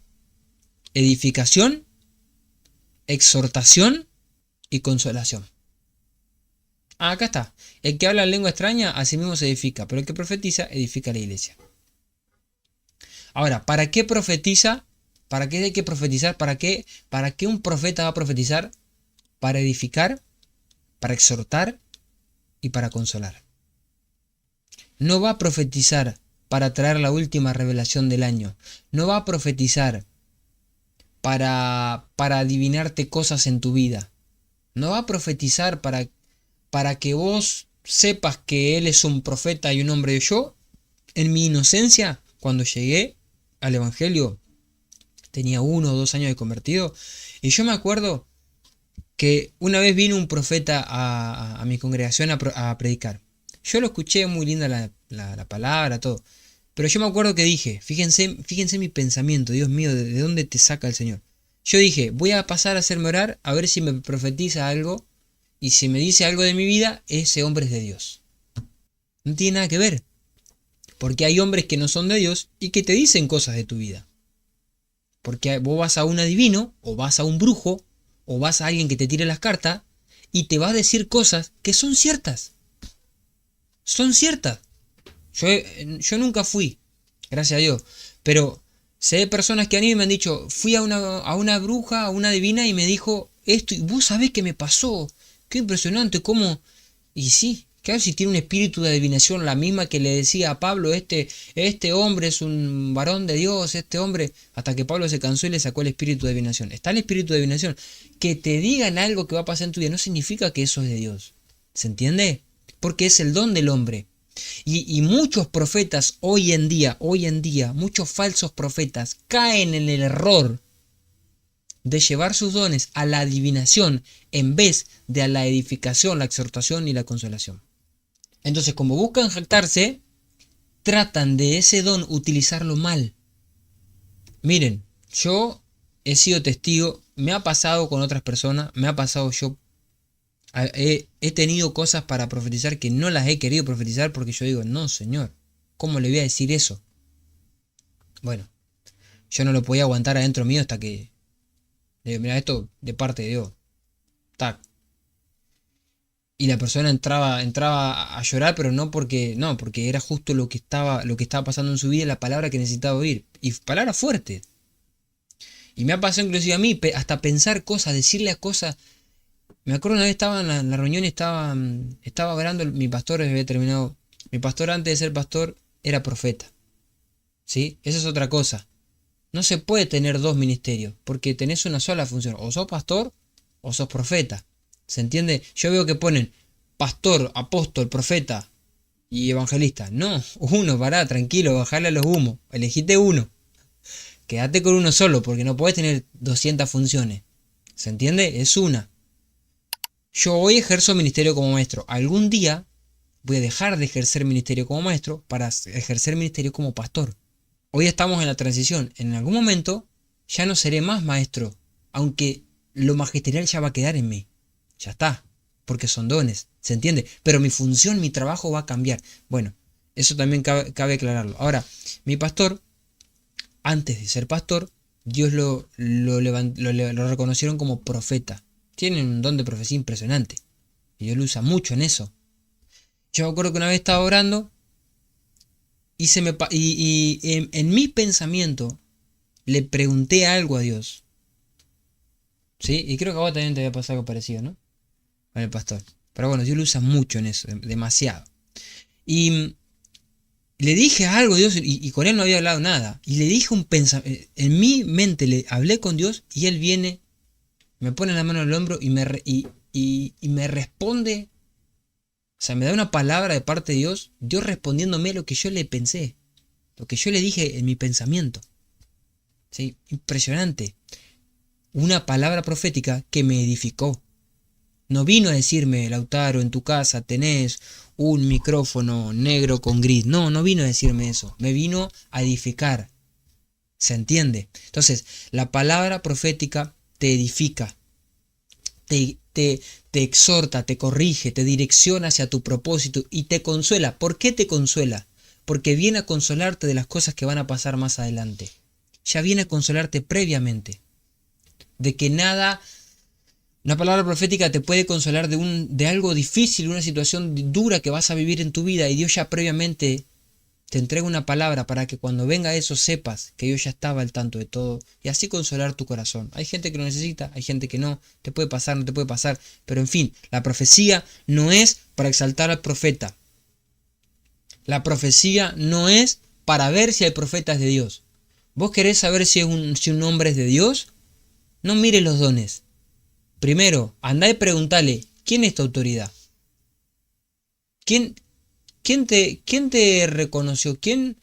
edificación, exhortación y consolación. Acá está. El que habla en lengua extraña, así mismo se edifica, pero el que profetiza, edifica la iglesia. Ahora, ¿para qué profetiza? ¿Para qué hay que profetizar? ¿Para qué un profeta va a profetizar? Para edificar, para exhortar y para consolar. No va a profetizar para traer la última revelación del año. No va a profetizar para adivinarte cosas en tu vida. No va a profetizar para que vos sepas que él es un profeta y un hombre. Yo, en mi inocencia, cuando llegué al Evangelio, tenía 1 o 2 años de convertido, y yo me acuerdo que una vez vino un profeta a mi congregación a predicar. Yo lo escuché, muy linda la palabra, todo. Pero yo me acuerdo que dije, fíjense mi pensamiento, Dios mío, ¿de dónde te saca el Señor? Yo dije, voy a pasar a hacerme orar, a ver si me profetiza algo, y si me dice algo de mi vida, ese hombre es de Dios. No tiene nada que ver, porque hay hombres que no son de Dios y que te dicen cosas de tu vida. Porque vos vas a un adivino, o vas a un brujo, o vas a alguien que te tire las cartas, y te va a decir cosas que son ciertas. Son ciertas. Yo nunca fui, gracias a Dios, pero sé de personas que han ido y me han dicho, fui a una bruja, a una divina y me dijo esto, y vos sabés qué me pasó, qué impresionante, cómo... Y sí, claro, si tiene un espíritu de adivinación, la misma que le decía a Pablo, este hombre es un varón de Dios, este hombre, hasta que Pablo se cansó y le sacó el espíritu de adivinación. Está el espíritu de adivinación. Que te digan algo que va a pasar en tu vida no significa que eso es de Dios. ¿Se entiende? Porque es el don del hombre. Y muchos profetas hoy en día, muchos falsos profetas caen en el error de llevar sus dones a la adivinación en vez de a la edificación, la exhortación y la consolación. Entonces, como buscan jactarse, tratan de ese don utilizarlo mal. Miren, yo he sido testigo, me ha pasado con otras personas, me ha pasado yo. He tenido cosas para profetizar que no las he querido profetizar porque yo digo, no, Señor, ¿cómo le voy a decir eso? Bueno, yo no lo podía aguantar adentro mío hasta que le digo, mira, esto de parte de Dios. Tac. Y la persona entraba a llorar, pero porque era justo lo que estaba pasando en su vida, la palabra que necesitaba oír. Y palabras fuertes. Y me ha pasado inclusive a mí, hasta pensar cosas, decirle a cosas. Me acuerdo una vez estaba en la reunión y estaba orando, mi pastor había terminado. Mi pastor antes de ser pastor era profeta. ¿Sí? Esa es otra cosa. No se puede tener dos ministerios, porque tenés una sola función. O sos pastor o sos profeta. ¿Se entiende? Yo veo que ponen pastor, apóstol, profeta y evangelista. No, uno, pará, tranquilo, bajale a los humos. Elegite uno. Quédate con uno solo, porque no podés tener 200 funciones. ¿Se entiende? Es una. Yo hoy ejerzo ministerio como maestro. Algún día voy a dejar de ejercer ministerio como maestro para ejercer ministerio como pastor. Hoy estamos en la transición. En algún momento ya no seré más maestro, aunque lo magisterial ya va a quedar en mí. Ya está, porque son dones, ¿se entiende? Pero mi función, mi trabajo va a cambiar. Bueno, eso también cabe aclararlo. Ahora, mi pastor, antes de ser pastor, Dios lo reconocieron como profeta. Tiene un don de profecía impresionante. Y Dios lo usa mucho en eso. Yo me acuerdo que una vez estaba orando y en mi pensamiento le pregunté algo a Dios. ¿Sí? Y creo que a vos también te había pasado algo parecido, ¿no? Con el pastor. Pero bueno, Dios lo usa mucho en eso, demasiado. Y le dije algo a Dios y con él no había hablado nada. Y le dije un pensamiento. En mi mente le hablé con Dios y él viene, me pone la mano en el hombro y me responde. O sea, me da una palabra de parte de Dios, Dios respondiéndome lo que yo le pensé, lo que yo le dije en mi pensamiento. ¿Sí? Impresionante. Una palabra profética que me edificó. No vino a decirme, Lautaro, en tu casa tenés un micrófono negro con gris. No, no vino a decirme eso. Me vino a edificar. ¿Se entiende? Entonces, la palabra profética te edifica, te exhorta, te corrige, te direcciona hacia tu propósito y te consuela. ¿Por qué te consuela? Porque viene a consolarte de las cosas que van a pasar más adelante. Ya viene a consolarte previamente. De que nada, una palabra profética te puede consolar de algo difícil, una situación dura que vas a vivir en tu vida y Dios ya previamente te entrega una palabra para que cuando venga eso sepas que Dios ya estaba al tanto de todo y así consolar tu corazón. Hay gente que lo necesita, hay gente que no, te puede pasar, no te puede pasar, pero en fin, la profecía no es para exaltar al profeta. La profecía no es para ver si el profeta es de Dios. ¿Vos querés saber si un hombre es de Dios? No mires los dones. Primero, andá y preguntale, ¿quién es tu autoridad? ¿Quién te reconoció? ¿Quién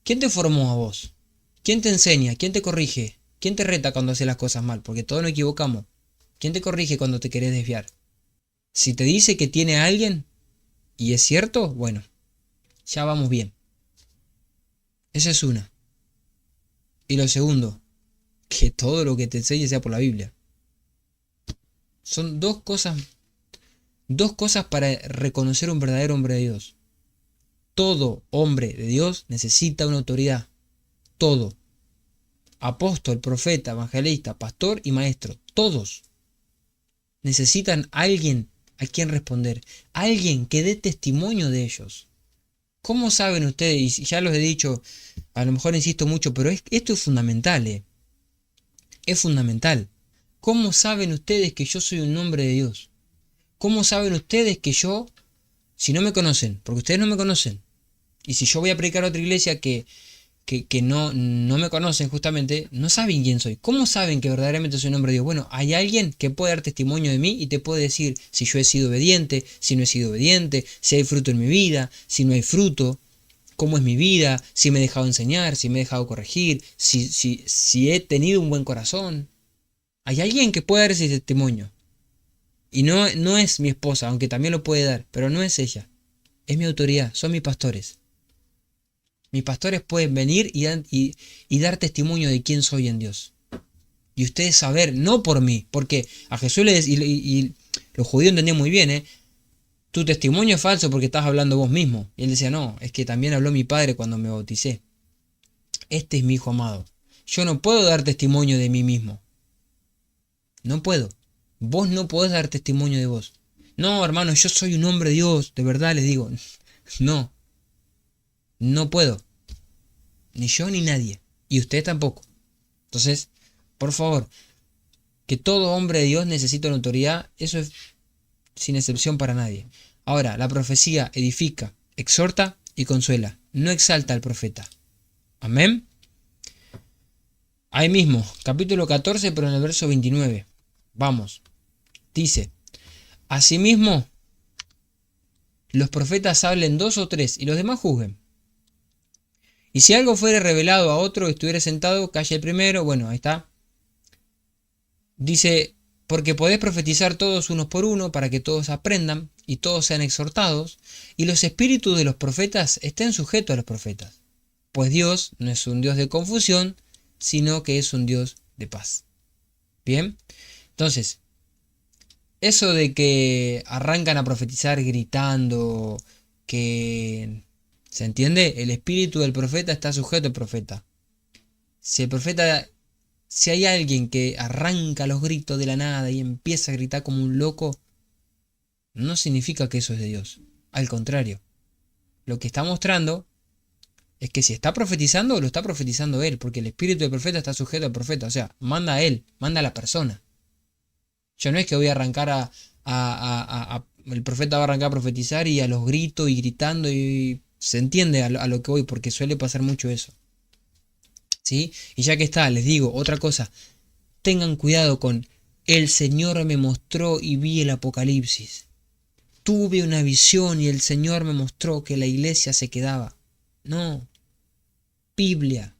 te formó a vos? ¿Quién te enseña? ¿Quién te corrige? ¿Quién te reta cuando haces las cosas mal? Porque todos nos equivocamos. ¿Quién te corrige cuando te querés desviar? Si te dice que tiene a alguien y es cierto, bueno, ya vamos bien. Esa es una. Y lo segundo, que todo lo que te enseñe sea por la Biblia. Son dos cosas para reconocer un verdadero hombre de Dios. Todo hombre de Dios necesita una autoridad. Todo. Apóstol, profeta, evangelista, pastor y maestro. Todos necesitan a alguien a quien responder. Alguien que dé testimonio de ellos. ¿Cómo saben ustedes? Y ya los he dicho, a lo mejor insisto mucho, pero esto es fundamental. Es fundamental. ¿Cómo saben ustedes que yo soy un hombre de Dios? ¿Cómo saben ustedes que yo, si no me conocen, porque ustedes no me conocen, y si yo voy a predicar a otra iglesia que no me conocen justamente, no saben quién soy? ¿Cómo saben que verdaderamente soy un hombre de Dios? Bueno, hay alguien que puede dar testimonio de mí y te puede decir si yo he sido obediente, si no he sido obediente, si hay fruto en mi vida, si no hay fruto, cómo es mi vida, si me he dejado enseñar, si me he dejado corregir, si he tenido un buen corazón. Hay alguien que puede dar ese testimonio. Y no es mi esposa, aunque también lo puede dar, pero no es ella. Es mi autoridad, son mis pastores. Mis pastores pueden venir y dar testimonio de quién soy en Dios. Y ustedes saber, no por mí, porque a Jesús y los judíos entendían muy bien, tu testimonio es falso porque estás hablando vos mismo. Y él decía, no, es que también habló mi padre cuando me bauticé. Este es mi hijo amado. Yo no puedo dar testimonio de mí mismo. No puedo. Vos no podés dar testimonio de vos. No, hermano, yo soy un hombre de Dios, de verdad les digo. No. No puedo. Ni yo ni nadie. Y usted tampoco. Entonces, por favor, que todo hombre de Dios necesita una autoridad, eso es sin excepción para nadie. Ahora, la profecía edifica, exhorta y consuela. No exalta al profeta. Amén. Ahí mismo, capítulo 14, pero en el verso 29. Vamos. Dice, asimismo, los profetas hablen 2 o 3 y los demás juzguen. Y si algo fuere revelado a otro que estuviera sentado, calle el primero. Bueno, ahí está. Dice, Porque podés profetizar todos unos por uno para que todos aprendan y todos sean exhortados, y los espíritus de los profetas estén sujetos a los profetas. Pues Dios no es un Dios de confusión, sino que es un Dios de paz. Bien, entonces, eso de que arrancan a profetizar gritando, que... ¿Se entiende? El espíritu del profeta está sujeto al profeta. Si el profeta, si hay alguien que arranca los gritos de la nada y empieza a gritar como un loco, no significa que eso es de Dios. Al contrario, lo que está mostrando es que si está profetizando, lo está profetizando él, porque el espíritu del profeta está sujeto al profeta, o sea, manda a él, manda a la persona. Yo no es que voy a arrancar el profeta va a arrancar a profetizar y a los gritos y gritando y se entiende a lo que voy, porque suele pasar mucho eso. ¿Sí? Y ya que está, les digo otra cosa, tengan cuidado con el Señor me mostró y vi el Apocalipsis. Tuve una visión y el Señor me mostró que la iglesia se quedaba. No, Biblia,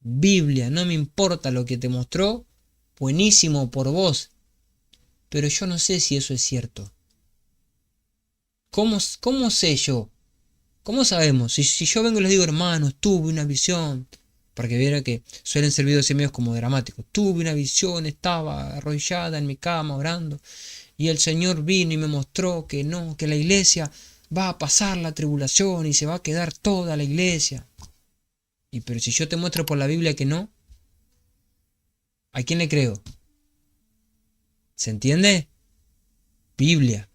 Biblia, no me importa lo que te mostró, buenísimo por vos, pero yo no sé si eso es cierto. ¿Cómo sé yo? ¿Cómo sabemos? Si yo vengo y les digo, hermanos, tuve una visión, porque viera que suelen ser videos así medios como dramáticos, tuve una visión, estaba arrodillada en mi cama orando, y el Señor vino y me mostró que no, que la iglesia va a pasar la tribulación y se va a quedar toda la iglesia. Y pero si yo te muestro por la Biblia que no, ¿a quién le creo? ¿Se entiende? Biblia.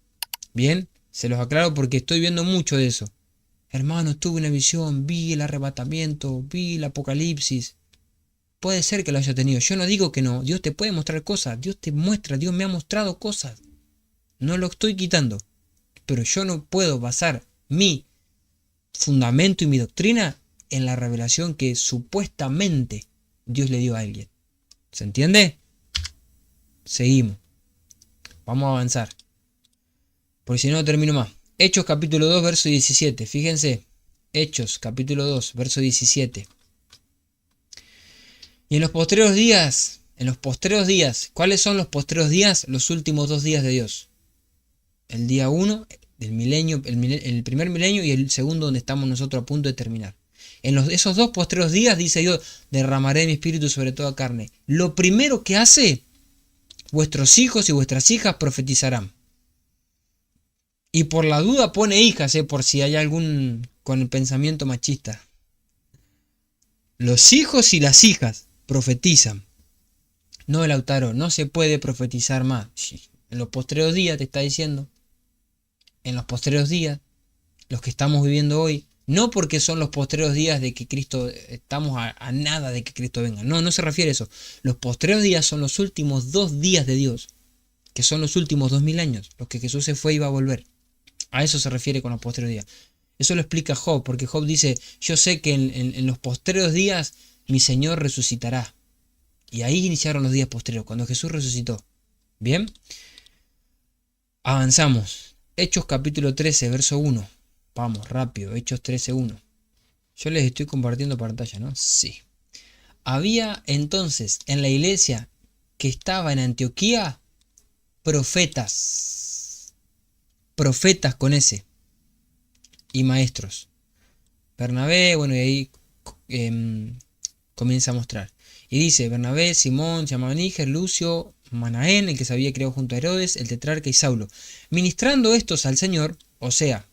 Bien, se los aclaro porque estoy viendo mucho de eso. Hermanos, tuve una visión, vi el arrebatamiento, vi el apocalipsis. Puede ser que lo haya tenido. Yo no digo que no. Dios te puede mostrar cosas. Dios te muestra. Dios me ha mostrado cosas. No lo estoy quitando. Pero yo no puedo basar mi fundamento y mi doctrina en la revelación que supuestamente Dios le dio a alguien. ¿Se entiende? Seguimos. Vamos a avanzar. Porque si no, termino más. Hechos capítulo 2, verso 17. Fíjense. Hechos capítulo 2, verso 17. Y en los postreros días, ¿cuáles son los postreros días? Los últimos 2 días de Dios. El día 1 del milenio, el primer milenio y el segundo donde estamos nosotros a punto de terminar. En esos 2 postreros días, dice Dios, derramaré mi espíritu sobre toda carne. Lo primero que hace, vuestros hijos y vuestras hijas profetizarán. Y por la duda pone hijas, por si hay algún con el pensamiento machista. Los hijos y las hijas profetizan. No, Lautaro, no se puede profetizar más. En los postreros días te está diciendo. En los postreros días, los que estamos viviendo hoy, no porque son los postreros días de que Cristo, estamos a nada de que Cristo venga. No, no se refiere a eso. Los postreros días son los últimos 2 días de Dios, que son los últimos 2000 años, los que Jesús se fue y va a volver. A eso se refiere con los postreros días. Eso lo explica Job, porque Job dice, yo sé que en los postreros días mi Señor resucitará. Y ahí iniciaron los días postreros, cuando Jesús resucitó. Bien, avanzamos. Hechos capítulo 13, verso 1. Vamos, rápido, Hechos 13, 1. Yo les estoy compartiendo pantalla, ¿no? Sí. Había entonces en la iglesia que estaba en Antioquía profetas con S, y maestros. Bernabé, bueno, y ahí comienza a mostrar. Y dice, Bernabé, Simón, se llamaba Níger, Lucio, Manaén, el que se había criado junto a Herodes, el tetrarca y Saulo. Ministrando estos al Señor, o sea,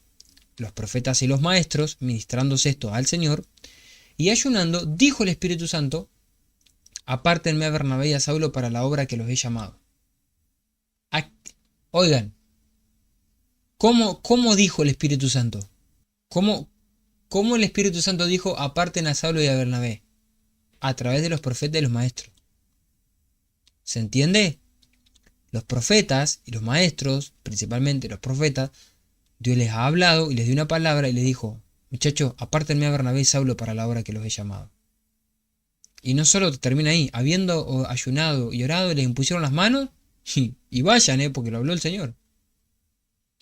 los profetas y los maestros, ministrándose esto al Señor, y ayunando, dijo el Espíritu Santo, apártenme a Bernabé y a Saulo para la obra que los he llamado. Oigan, ¿cómo dijo el Espíritu Santo? ¿Cómo el Espíritu Santo dijo, aparten a Saulo y a Bernabé? A través de los profetas y los maestros. ¿Se entiende? Los profetas y los maestros, principalmente los profetas, Dios les ha hablado y les dio una palabra y les dijo, muchachos, apártenme a Bernabé y Saulo para la obra que los he llamado. Y no solo termina ahí, habiendo ayunado y orado, les impusieron las manos y vayan, porque lo habló el Señor.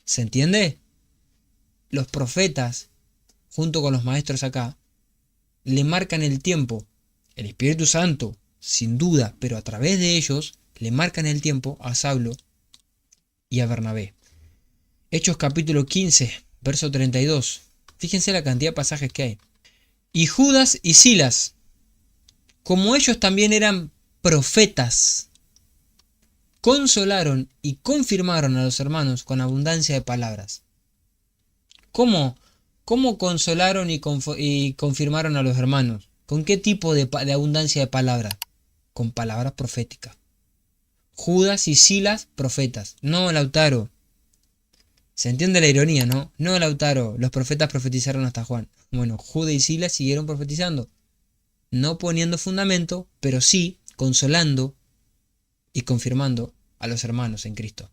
¿Se entiende? Los profetas, junto con los maestros acá, le marcan el tiempo. El Espíritu Santo, sin duda, pero a través de ellos, le marcan el tiempo a Saulo y a Bernabé. Hechos capítulo 15, verso 32. Fíjense la cantidad de pasajes que hay. Y Judas y Silas, como ellos también eran profetas, consolaron y confirmaron a los hermanos con abundancia de palabras. ¿Cómo consolaron y confirmaron a los hermanos? ¿Con qué tipo de abundancia de palabras? Con palabras proféticas. Judas y Silas, profetas. No, Lautaro. Se entiende la ironía, ¿no? No, Lautaro. Los profetas profetizaron hasta Juan. Bueno, Judas y Silas siguieron profetizando. No poniendo fundamento, pero sí consolando y confirmando a los hermanos en Cristo.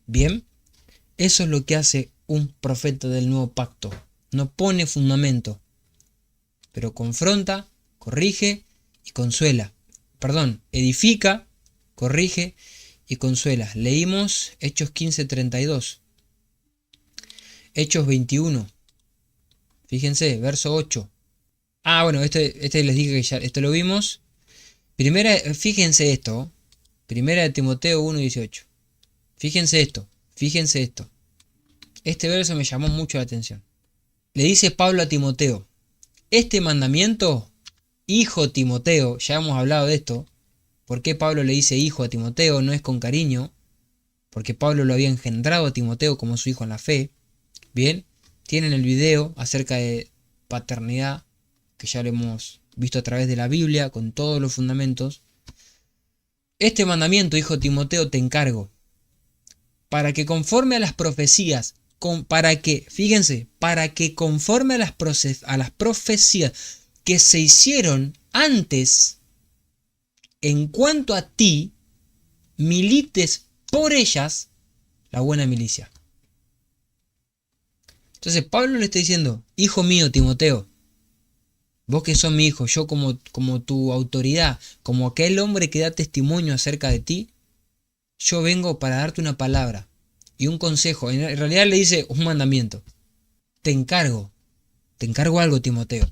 Bien, eso es lo que hace un profeta del nuevo pacto. No pone fundamento, pero confronta, corrige y consuela. Perdón, edifica, corrige y consuela. Leímos Hechos 15:32. Hechos 21. Fíjense, verso 8. Bueno, este les dije que ya esto lo vimos. Fíjense esto. Primera de Timoteo 1:18. Fíjense esto. Este verso me llamó mucho la atención. Le dice Pablo a Timoteo: este mandamiento, hijo Timoteo, ya hemos hablado de esto. ¿Por qué Pablo le dice hijo a Timoteo? No es con cariño, porque Pablo lo había engendrado a Timoteo como su hijo en la fe. Bien, tienen el video acerca de paternidad, que ya lo hemos visto a través de la Biblia, con todos los fundamentos. Este mandamiento, hijo Timoteo, te encargo, para que conforme a las profecías, para que conforme a las profecías que se hicieron antes, en cuanto a ti, milites por ellas la buena milicia. Entonces Pablo le está diciendo: hijo mío Timoteo, vos que sos mi hijo, yo como tu autoridad, como aquel hombre que da testimonio acerca de ti, yo vengo para darte una palabra y un consejo. En realidad le dice un mandamiento. Te encargo algo, Timoteo.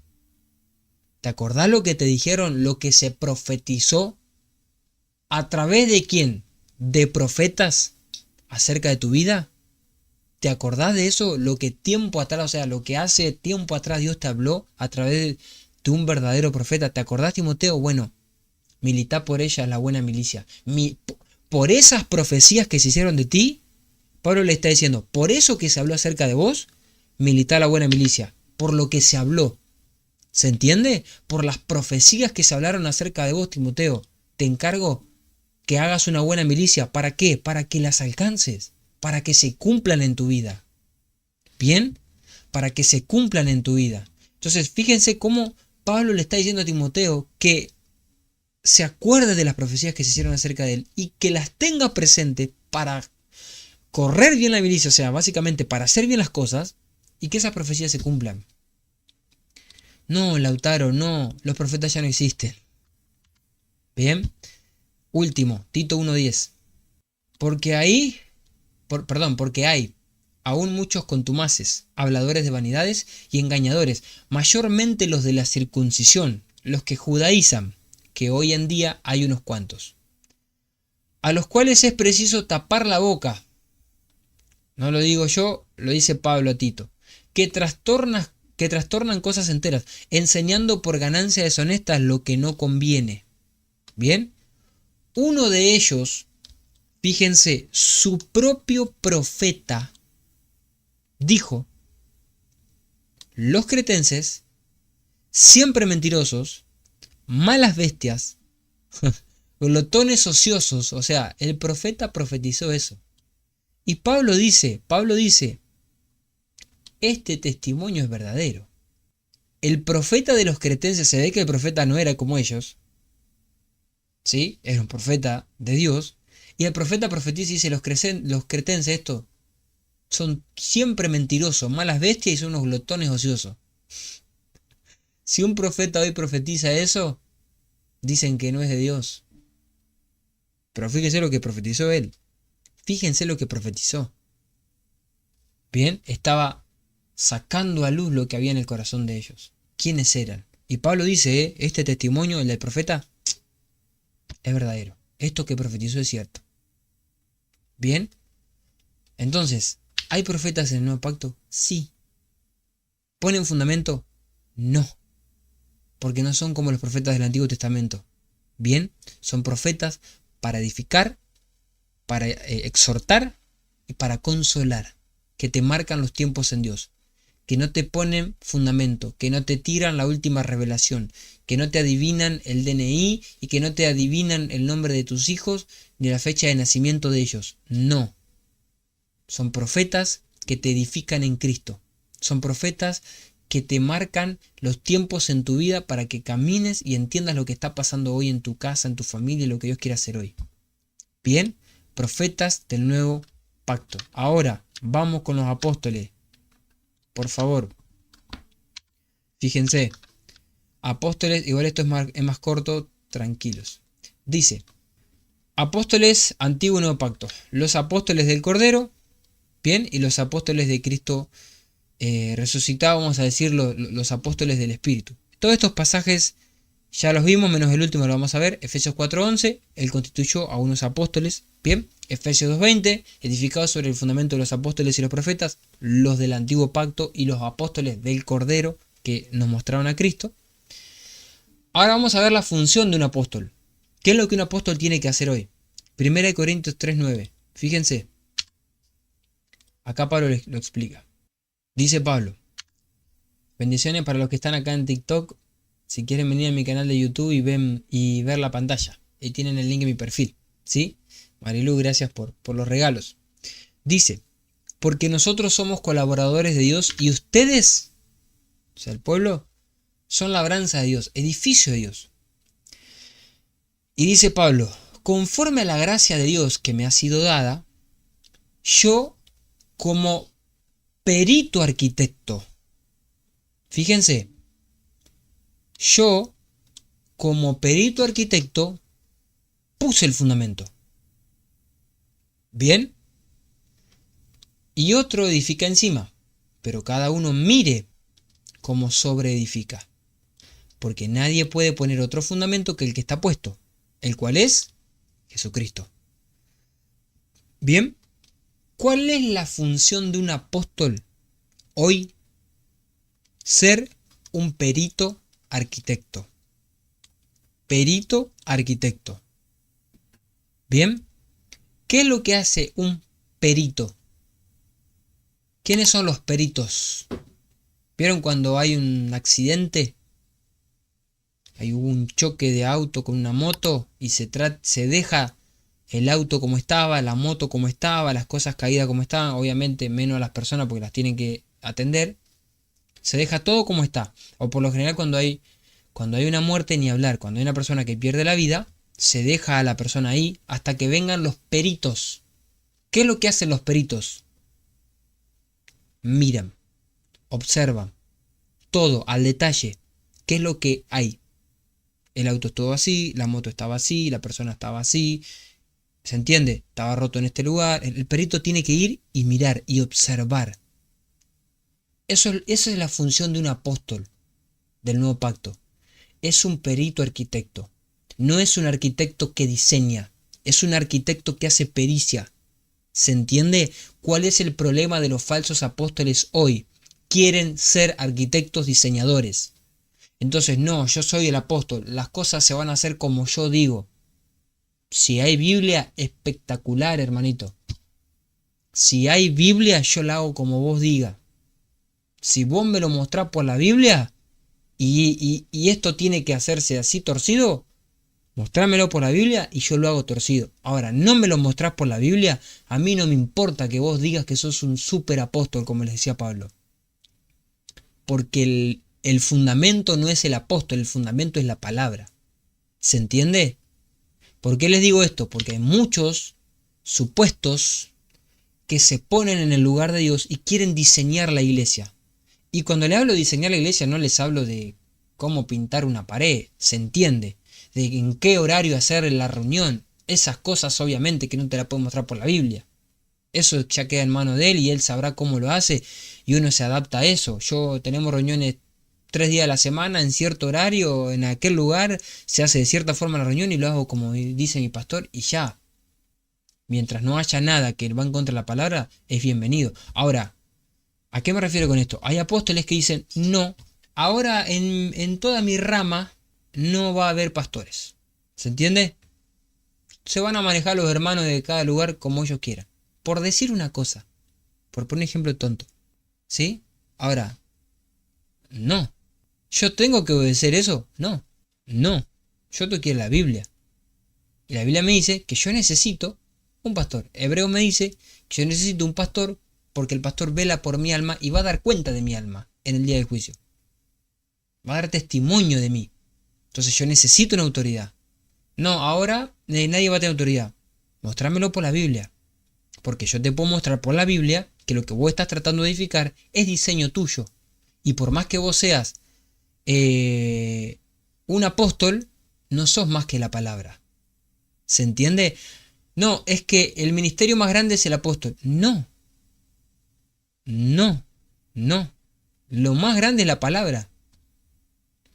¿Te acordás lo que te dijeron, lo que se profetizó a través de quién? ¿De profetas acerca de tu vida? ¿Te acordás de eso? Lo que tiempo atrás, o sea, lo que hace tiempo atrás Dios te habló a través de un verdadero profeta. ¿Te acordás, Timoteo? Bueno, militá por ella la buena milicia. Por esas profecías que se hicieron de ti, Pablo le está diciendo: por eso que se habló acerca de vos, militá la buena milicia. Por lo que se habló. ¿Se entiende? Por las profecías que se hablaron acerca de vos, Timoteo. Te encargo que hagas una buena milicia. ¿Para qué? Para que las alcances. Para que se cumplan en tu vida. ¿Bien? Para que se cumplan en tu vida. Entonces, fíjense cómo Pablo le está diciendo a Timoteo que se acuerde de las profecías que se hicieron acerca de él y que las tenga presentes para correr bien la milicia, o sea, básicamente para hacer bien las cosas y que esas profecías se cumplan. No, Lautaro, no, los profetas ya no existen. Bien, último, Tito 1:10. Porque hay aún muchos contumaces, habladores de vanidades y engañadores, mayormente los de la circuncisión, los que judaizan, que hoy en día hay unos cuantos, a los cuales es preciso tapar la boca. No lo digo yo, lo dice Pablo a Tito, que trastornan cosas enteras, enseñando por ganancia deshonesta lo que no conviene. Bien, uno de ellos, fíjense, su propio profeta dijo: los cretenses, siempre mentirosos, malas bestias, glotones ociosos. O sea, el profeta profetizó eso. Y Pablo dice, este testimonio es verdadero. El profeta de los cretenses, se ve que el profeta no era como ellos. ¿Sí? Era un profeta de Dios. Y el profeta profetiza y dice: los cretenses, esto, son siempre mentirosos, malas bestias y son unos glotones ociosos. Si un profeta hoy profetiza eso, dicen que no es de Dios. Pero fíjense lo que profetizó él. Fíjense lo que profetizó. Bien, estaba sacando a luz lo que había en el corazón de ellos. ¿Quiénes eran? Y Pablo dice, este testimonio, el del profeta, es verdadero. Esto que profetizó es cierto. Bien, entonces, ¿hay profetas en el nuevo pacto? Sí. ¿Ponen fundamento? No, porque no son como los profetas del Antiguo Testamento. Bien, son profetas para edificar, para exhortar y para consolar, que te marcan los tiempos en Dios, que no te ponen fundamento, que no te tiran la última revelación, que no te adivinan el DNI y que no te adivinan el nombre de tus hijos ni la fecha de nacimiento de ellos. No. Son profetas que te edifican en Cristo. Son profetas que te marcan los tiempos en tu vida para que camines y entiendas lo que está pasando hoy en tu casa, en tu familia y lo que Dios quiere hacer hoy. Bien, profetas del nuevo pacto. Ahora, vamos con los apóstoles. Por favor. Fíjense. Apóstoles, igual esto es más corto, tranquilos. Dice, apóstoles, antiguo y nuevo pacto. Los apóstoles del Cordero, bien, y los apóstoles de Cristo resucitado, vamos a decir los apóstoles del Espíritu. Todos estos pasajes ya los vimos, menos el último lo vamos a ver. Efesios 4:11, Él constituyó a unos apóstoles. Bien, Efesios 2:20, edificados sobre el fundamento de los apóstoles y los profetas, los del antiguo pacto y los apóstoles del Cordero que nos mostraron a Cristo. Ahora vamos a ver la función de un apóstol. ¿Qué es lo que un apóstol tiene que hacer hoy? 1 Corintios 3:9. Fíjense. Acá Pablo lo explica. Dice Pablo, bendiciones para los que están acá en TikTok. Si quieren venir a mi canal de YouTube y ver la pantalla, ahí tienen el link en mi perfil, ¿sí? Marilu, gracias por los regalos. Dice, porque nosotros somos colaboradores de Dios y ustedes, o sea, el pueblo, son labranza de Dios, edificio de Dios. Y dice Pablo, conforme a la gracia de Dios que me ha sido dada, yo como perito arquitecto, fíjense, yo como perito arquitecto puse el fundamento. Bien, y otro edifica encima, pero cada uno mire cómo sobreedifica, porque nadie puede poner otro fundamento que el que está puesto, el cual es Jesucristo. Bien, ¿cuál es la función de un apóstol hoy? Ser un perito arquitecto. Perito arquitecto. Bien, ¿qué es lo que hace un perito? ¿Quiénes son los peritos? ¿Vieron cuando hay un accidente? Hay un choque de auto con una moto y se deja el auto como estaba, la moto como estaba, las cosas caídas como estaban, obviamente menos a las personas porque las tienen que atender. Se deja todo como está. O por lo general cuando hay una muerte, ni hablar, cuando hay una persona que pierde la vida, se deja a la persona ahí hasta que vengan los peritos. ¿Qué es lo que hacen los peritos? Miran, observan, todo al detalle. ¿Qué es lo que hay? El auto estuvo así, la moto estaba así, la persona estaba así. ¿Se entiende? Estaba roto en este lugar. El perito tiene que ir y mirar y observar. Eso es la función de un apóstol del nuevo pacto. Es un perito arquitecto. No es un arquitecto que diseña. Es un arquitecto que hace pericia. ¿Se entiende? ¿Cuál es el problema de los falsos apóstoles hoy? Quieren ser arquitectos diseñadores. Entonces, no, yo soy el apóstol. Las cosas se van a hacer como yo digo. Si hay Biblia, espectacular, hermanito. Si hay Biblia, yo la hago como vos digas. Si vos me lo mostrás por la Biblia y esto tiene que hacerse así torcido, mostrámelo por la Biblia y yo lo hago torcido. Ahora, no me lo mostrás por la Biblia, a mí no me importa que vos digas que sos un super apóstol, como les decía Pablo. Porque el fundamento no es el apóstol, el fundamento es la palabra. ¿Se entiende? ¿Por qué les digo esto? Porque hay muchos supuestos que se ponen en el lugar de Dios y quieren diseñar la iglesia. Y cuando le hablo de diseñar la iglesia no les hablo de cómo pintar una pared, se entiende, de en qué horario hacer la reunión. Esas cosas obviamente que no te la puedo mostrar por la Biblia. Eso ya queda en manos de él y él sabrá cómo lo hace y uno se adapta a eso. Tenemos reuniones 3 días a la semana, en cierto horario, en aquel lugar, se hace de cierta forma la reunión y lo hago como dice mi pastor y ya. Mientras no haya nada que va en contra de la palabra, es bienvenido. Ahora, ¿a qué me refiero con esto? Hay apóstoles que dicen, no, ahora en toda mi rama no va a haber pastores. ¿Se entiende? Se van a manejar los hermanos de cada lugar como ellos quieran. Por decir una cosa, por poner un ejemplo tonto. ¿Sí? Ahora, no. ¿Yo tengo que obedecer eso? No. No. Yo tengo que ir a la Biblia. Y la Biblia me dice que yo necesito un pastor. Hebreo me dice que yo necesito un pastor porque el pastor vela por mi alma y va a dar cuenta de mi alma en el día del juicio. Va a dar testimonio de mí. Entonces yo necesito una autoridad. No, ahora nadie va a tener autoridad. Mostrámelo por la Biblia. Porque yo te puedo mostrar por la Biblia que lo que vos estás tratando de edificar es diseño tuyo. Y por más que vos seas un apóstol, no sos más que la palabra. ¿Se entiende? No, es que el ministerio más grande es el apóstol. No. No. No. Lo más grande es la palabra.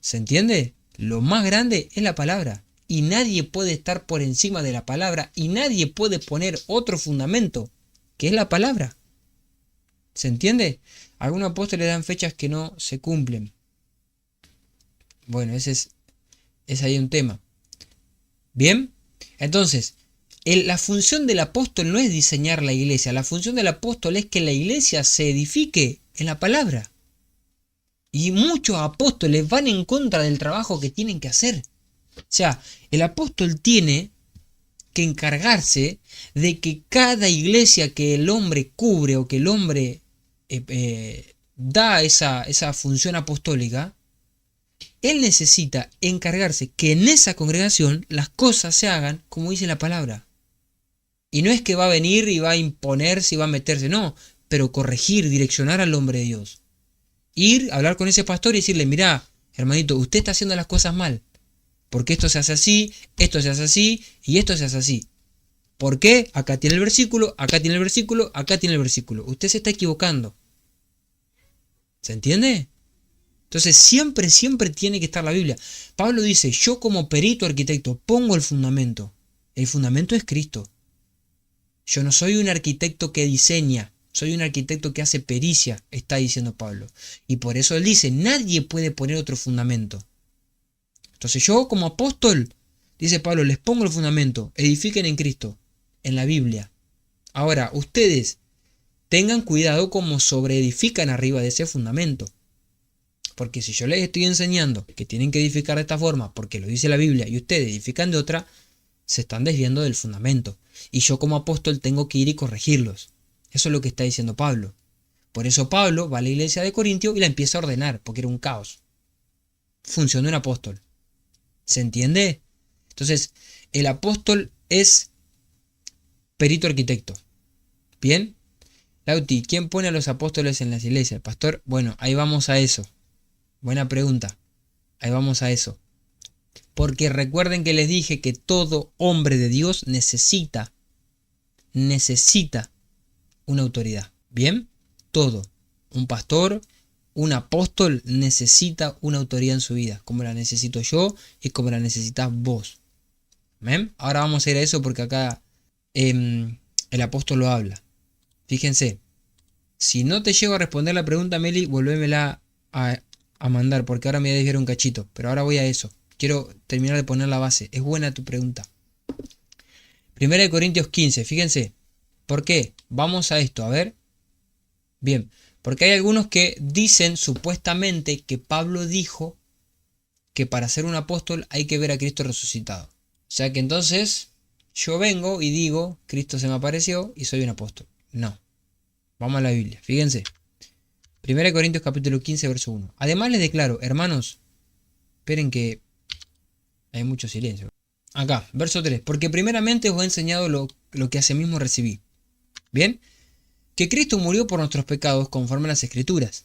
¿Se entiende? Lo más grande es la palabra. Y nadie puede estar por encima de la palabra. Y nadie puede poner otro fundamento, que es la palabra. ¿Se entiende? Algunos apóstoles dan fechas que no se cumplen. Bueno, ese es ahí un tema. ¿Bien? Entonces, la función del apóstol no es diseñar la iglesia. La función del apóstol es que la iglesia se edifique en la palabra. Y muchos apóstoles van en contra del trabajo que tienen que hacer. O sea, el apóstol tiene que encargarse de que cada iglesia que el hombre cubre o que el hombre da esa función apostólica, él necesita encargarse que en esa congregación las cosas se hagan como dice la palabra. Y no es que va a venir y va a imponerse y va a meterse, no, pero corregir, direccionar al hombre de Dios. Ir, hablar con ese pastor y decirle, mirá, hermanito, usted está haciendo las cosas mal. Porque esto se hace así, esto se hace así y esto se hace así. ¿Por qué? Acá tiene el versículo, acá tiene el versículo, acá tiene el versículo. Usted se está equivocando. ¿Se entiende? Entonces siempre tiene que estar la Biblia. Pablo dice, yo como perito arquitecto pongo el fundamento. El fundamento es Cristo. Yo no soy un arquitecto que diseña, soy un arquitecto que hace pericia, está diciendo Pablo. Y por eso él dice, nadie puede poner otro fundamento. Entonces yo como apóstol, dice Pablo, les pongo el fundamento, edifiquen en Cristo, en la Biblia. Ahora, ustedes tengan cuidado como sobreedifican arriba de ese fundamento. Porque si yo les estoy enseñando que tienen que edificar de esta forma, porque lo dice la Biblia, y ustedes edifican de otra, se están desviando del fundamento. Y yo como apóstol tengo que ir y corregirlos. Eso es lo que está diciendo Pablo. Por eso Pablo va a la iglesia de Corintio y la empieza a ordenar, porque era un caos. Función de un apóstol. ¿Se entiende? Entonces, el apóstol es perito arquitecto. ¿Bien? Lauti, ¿quién pone a los apóstoles en las iglesias? Pastor, bueno, ahí vamos a eso. Buena pregunta. Ahí vamos a eso. Porque recuerden que les dije que todo hombre de Dios necesita una autoridad. ¿Bien? Todo. Un pastor, un apóstol necesita una autoridad en su vida, como la necesito yo y como la necesitas vos. ¿Ven? Ahora vamos a ir a eso porque acá el apóstol lo habla. Fíjense, si no te llego a responder la pregunta, Meli, volvémela a mandar porque ahora me voy a desviar un cachito, pero ahora voy a eso. Quiero terminar de poner la base. Es buena tu pregunta. 1 Corintios 15, fíjense. ¿Por qué? Vamos a esto, a ver. Bien, porque hay algunos que dicen supuestamente que Pablo dijo que para ser un apóstol hay que ver a Cristo resucitado. O sea que entonces yo vengo y digo, Cristo se me apareció y soy un apóstol. No. Vamos a la Biblia, fíjense. 1 Corintios capítulo 15, verso 1. Además les declaro, hermanos, esperen que hay mucho silencio. Acá, verso 3. Porque primeramente os he enseñado lo que asimismo recibí. Bien. Que Cristo murió por nuestros pecados conforme a las Escrituras,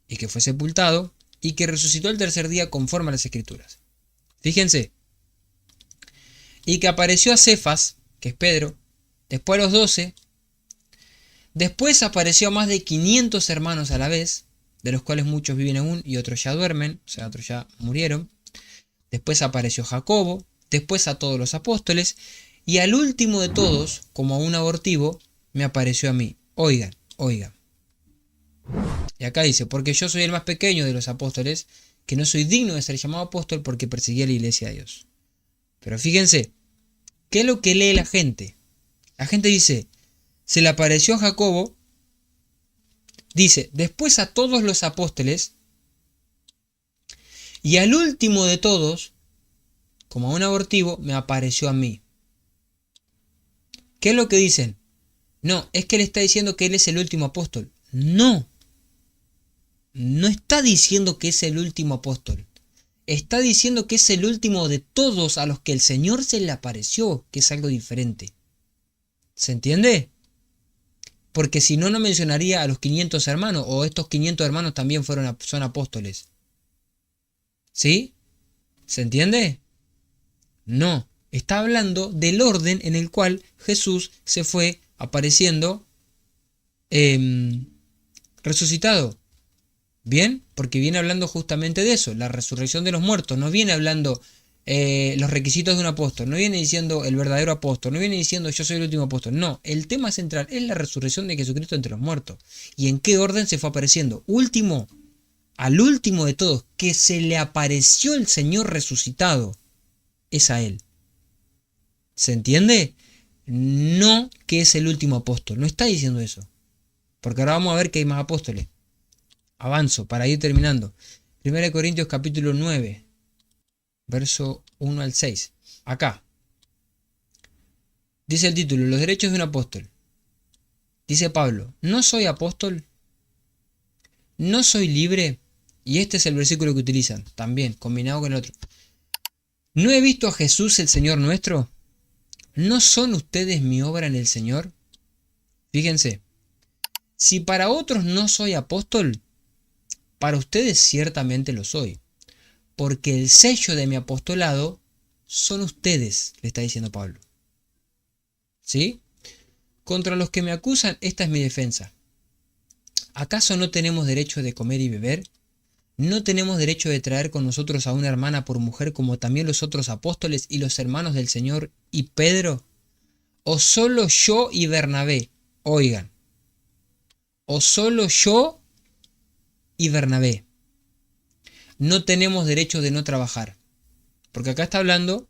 y que fue sepultado, y que resucitó el tercer día conforme a las Escrituras. Fíjense. Y que apareció a Cefas, que es Pedro, después a los 12, después apareció a más de 500 hermanos a la vez, de los cuales muchos viven aún y otros ya duermen, o sea, otros ya murieron. Después apareció Jacobo, después a todos los apóstoles, y al último de todos, como a un abortivo, me apareció a mí. Oigan, oigan. Y acá dice, porque yo soy el más pequeño de los apóstoles, que no soy digno de ser llamado apóstol porque perseguí a la iglesia de Dios. Pero fíjense, ¿qué es lo que lee la gente? La gente dice, se le apareció a Jacobo, dice, después a todos los apóstoles, y al último de todos, como a un abortivo, me apareció a mí. ¿Qué es lo que dicen? No, es que él está diciendo que él es el último apóstol. No. No está diciendo que es el último apóstol. Está diciendo que es el último de todos a los que el Señor se le apareció, que es algo diferente. ¿Se entiende? Porque si no, no mencionaría a los 500 hermanos, o estos 500 hermanos también son apóstoles. ¿Sí? ¿Se entiende? No. Está hablando del orden en el cual Jesús se fue apareciendo resucitado. ¿Bien? Porque viene hablando justamente de eso, la resurrección de los muertos. No viene hablando los requisitos de un apóstol, no viene diciendo el verdadero apóstol, no viene diciendo yo soy el último apóstol. No, el tema central es la resurrección de Jesucristo entre los muertos. ¿Y en qué orden se fue apareciendo? Último, al último de todos, que se le apareció el Señor resucitado, es a Él. ¿Se entiende? No que es el último apóstol, no está diciendo eso. Porque ahora vamos a ver que hay más apóstoles. Avanzo para ir terminando. 1 Corintios capítulo 9, verso 1 al 6. Acá. Dice el título, los derechos de un apóstol. Dice Pablo, ¿no soy apóstol? ¿No soy libre? Y este es el versículo que utilizan, también, combinado con el otro. ¿No he visto a Jesús el Señor nuestro? ¿No son ustedes mi obra en el Señor? Fíjense, si para otros no soy apóstol, para ustedes ciertamente lo soy, porque el sello de mi apostolado son ustedes, le está diciendo Pablo. ¿Sí? Contra los que me acusan, esta es mi defensa. ¿Acaso no tenemos derecho de comer y beber? ¿No tenemos derecho de traer con nosotros a una hermana por mujer como también los otros apóstoles y los hermanos del Señor y Pedro? ¿O solo yo y Bernabé? Oigan. ¿O solo yo y Bernabé? No tenemos derecho de no trabajar. Porque acá está hablando,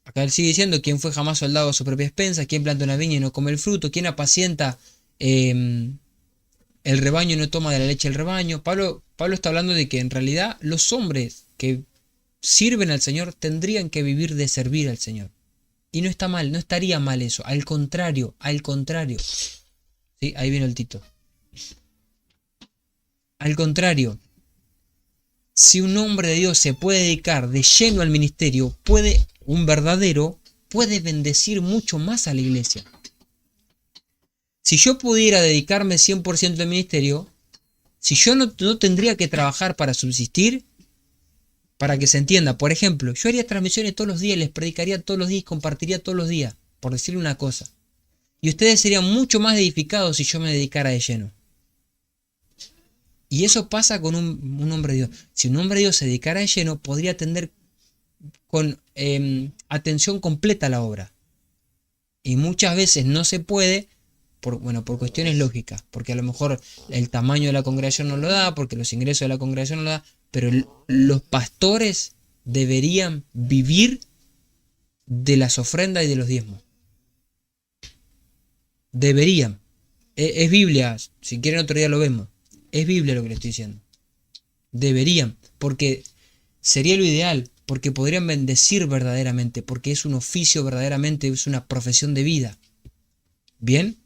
acá él sigue diciendo, ¿quién fue jamás soldado a su propia expensa? ¿Quién planta una viña y no come el fruto? ¿Quién apacienta el rebaño y no toma de la leche del rebaño? Pablo está hablando de que en realidad los hombres que sirven al Señor tendrían que vivir de servir al Señor. Y no está mal, no estaría mal eso. Al contrario, al contrario. ¿Sí? Ahí viene el Tito. Al contrario. Si un hombre de Dios se puede dedicar de lleno al ministerio, un verdadero, puede bendecir mucho más a la iglesia. Si yo pudiera dedicarme 100% al ministerio, si yo no tendría que trabajar para subsistir, para que se entienda, por ejemplo, yo haría transmisiones todos los días, les predicaría todos los días, compartiría todos los días, por decirle una cosa. Y ustedes serían mucho más edificados si yo me dedicara de lleno. Y eso pasa con un hombre de Dios. Si un hombre de Dios se dedicara de lleno, podría atender con atención completa a la obra. Y muchas veces no se puede, por cuestiones lógicas, porque a lo mejor el tamaño de la congregación no lo da, porque los ingresos de la congregación no lo da, pero los pastores deberían vivir de las ofrendas y de los diezmos. Deberían. Es Biblia, si quieren otro día lo vemos. Es Biblia lo que le estoy diciendo. Deberían, porque sería lo ideal, porque podrían bendecir verdaderamente, porque es un oficio verdaderamente, es una profesión de vida. ¿Bien?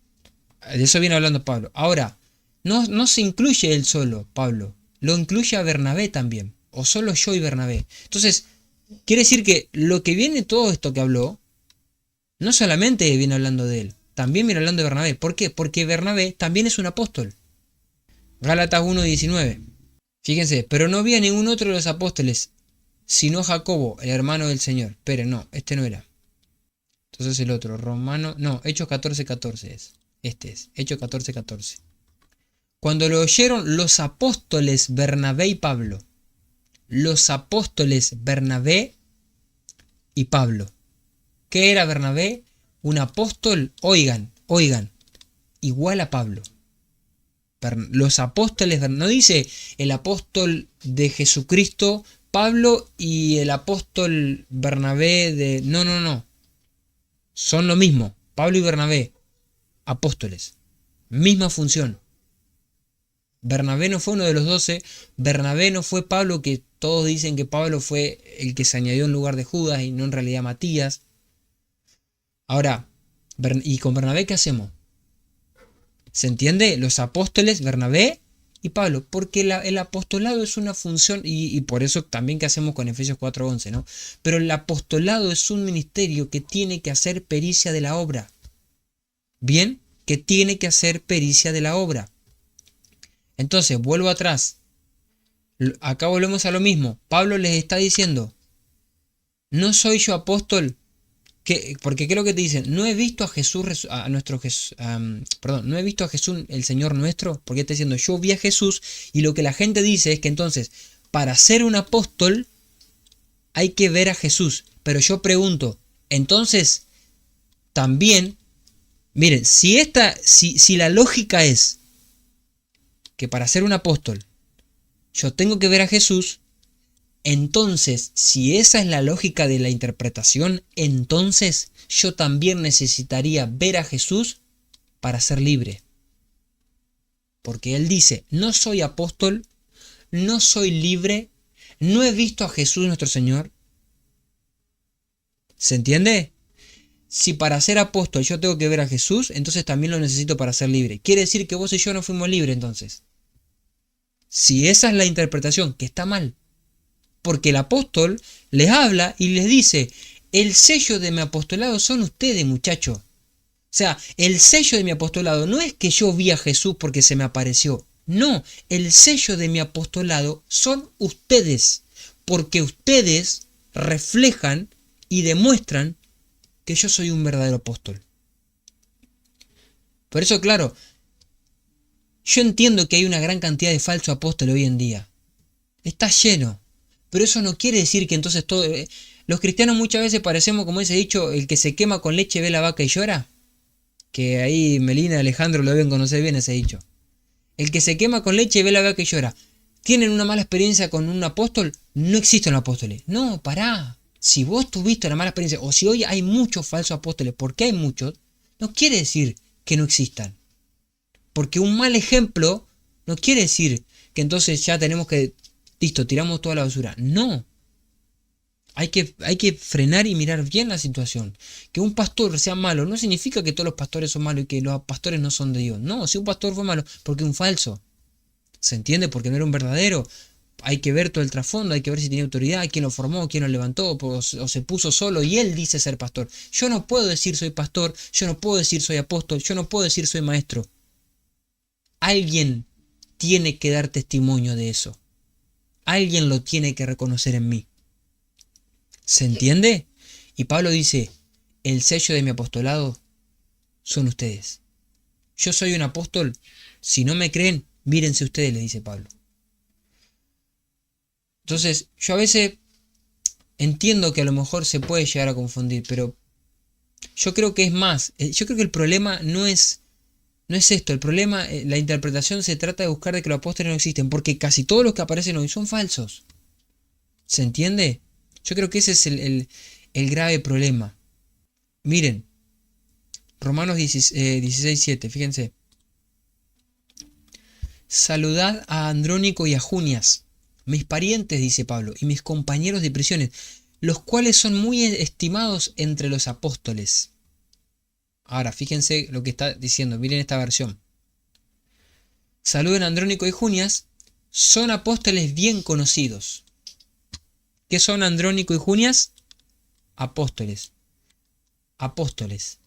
De eso viene hablando Pablo. Ahora, no se incluye él solo, Pablo. Lo incluye a Bernabé también. O solo yo y Bernabé. Entonces, quiere decir que lo que viene todo esto que habló, no solamente viene hablando de él, también viene hablando de Bernabé. ¿Por qué? Porque Bernabé también es un apóstol. Gálatas 1:19. Fíjense, pero no había ningún otro de los apóstoles, sino Jacobo, el hermano del Señor. Pero no, este no era. Entonces el otro, Hechos 14:14 es. Este es, Hechos 14:14. Cuando lo oyeron los apóstoles Bernabé y Pablo. Los apóstoles Bernabé y Pablo. ¿Qué era Bernabé? Un apóstol, oigan, igual a Pablo. Los apóstoles, no dice el apóstol de Jesucristo, Pablo, y el apóstol Bernabé de... No. Son lo mismo. Pablo y Bernabé, apóstoles. Misma función. Bernabé no fue uno de los 12. Bernabé no fue Pablo, que todos dicen que Pablo fue el que se añadió en lugar de Judas y no en realidad Matías. Ahora, ¿y con Bernabé qué hacemos? ¿Se entiende? Los apóstoles, Bernabé y Pablo, porque el apostolado es una función, y por eso también que hacemos con Efesios 4:11, ¿no? Pero el apostolado es un ministerio que tiene que hacer pericia de la obra. Bien, que tiene que hacer pericia de la obra. Entonces, vuelvo atrás. Acá volvemos a lo mismo. Pablo les está diciendo, no soy yo apóstol, porque creo que te dicen, no he visto a Jesús, no he visto a Jesús el Señor nuestro, porque está diciendo, yo vi a Jesús, y lo que la gente dice es que entonces, para ser un apóstol, hay que ver a Jesús. Pero yo pregunto, entonces, también, miren, si la lógica es que para ser un apóstol yo tengo que ver a Jesús, entonces, si esa es la lógica de la interpretación, entonces yo también necesitaría ver a Jesús para ser libre. Porque él dice, no soy apóstol, no soy libre, no he visto a Jesús nuestro Señor. ¿Se entiende? Si para ser apóstol yo tengo que ver a Jesús, entonces también lo necesito para ser libre. Quiere decir que vos y yo no fuimos libres entonces. Si esa es la interpretación, que está mal. Porque el apóstol les habla y les dice, el sello de mi apostolado son ustedes, muchachos. O sea, el sello de mi apostolado no es que yo vi a Jesús porque se me apareció. No, el sello de mi apostolado son ustedes. Porque ustedes reflejan y demuestran que yo soy un verdadero apóstol. Por eso, claro, yo entiendo que hay una gran cantidad de falsos apóstoles hoy en día. Está lleno. Pero eso no quiere decir que entonces todo... Los cristianos muchas veces parecemos, como ese dicho, el que se quema con leche ve la vaca y llora. Que ahí Melina y Alejandro lo deben conocer bien ese dicho. El que se quema con leche ve la vaca y llora. ¿Tienen una mala experiencia con un apóstol? No existen apóstoles. No, pará. Si vos tuviste una mala experiencia, o si hoy hay muchos falsos apóstoles, porque hay muchos, no quiere decir que no existan. Porque un mal ejemplo no quiere decir que entonces ya tenemos que... Listo, tiramos toda la basura. No. Hay que frenar y mirar bien la situación. Que un pastor sea malo no significa que todos los pastores son malos y que los pastores no son de Dios. No, si un pastor fue malo, porque es un falso. ¿Se entiende? Porque no era un verdadero. Hay que ver todo el trasfondo, hay que ver si tenía autoridad, quién lo formó, quién lo levantó, o se puso solo y él dice ser pastor. Yo no puedo decir soy pastor, yo no puedo decir soy apóstol, yo no puedo decir soy maestro. Alguien tiene que dar testimonio de eso. Alguien lo tiene que reconocer en mí. ¿Se entiende? Y Pablo dice, el sello de mi apostolado son ustedes. Yo soy un apóstol. Si no me creen, mírense ustedes, le dice Pablo. Entonces, yo a veces entiendo que a lo mejor se puede llegar a confundir, pero yo creo que es más. Yo creo que el problema no es esto. El problema, la interpretación se trata de buscar de que los apóstoles no existen, porque casi todos los que aparecen hoy son falsos. ¿Se entiende? Yo creo que ese es el grave problema. Miren, Romanos 16:7, fíjense. Saludad a Andrónico y a Junias, mis parientes, dice Pablo, y mis compañeros de prisiones, los cuales son muy estimados entre los apóstoles. Ahora, fíjense lo que está diciendo, miren esta versión. Saluden a Andrónico y Junias, son apóstoles bien conocidos. ¿Qué son Andrónico y Junias? Apóstoles. Apóstoles.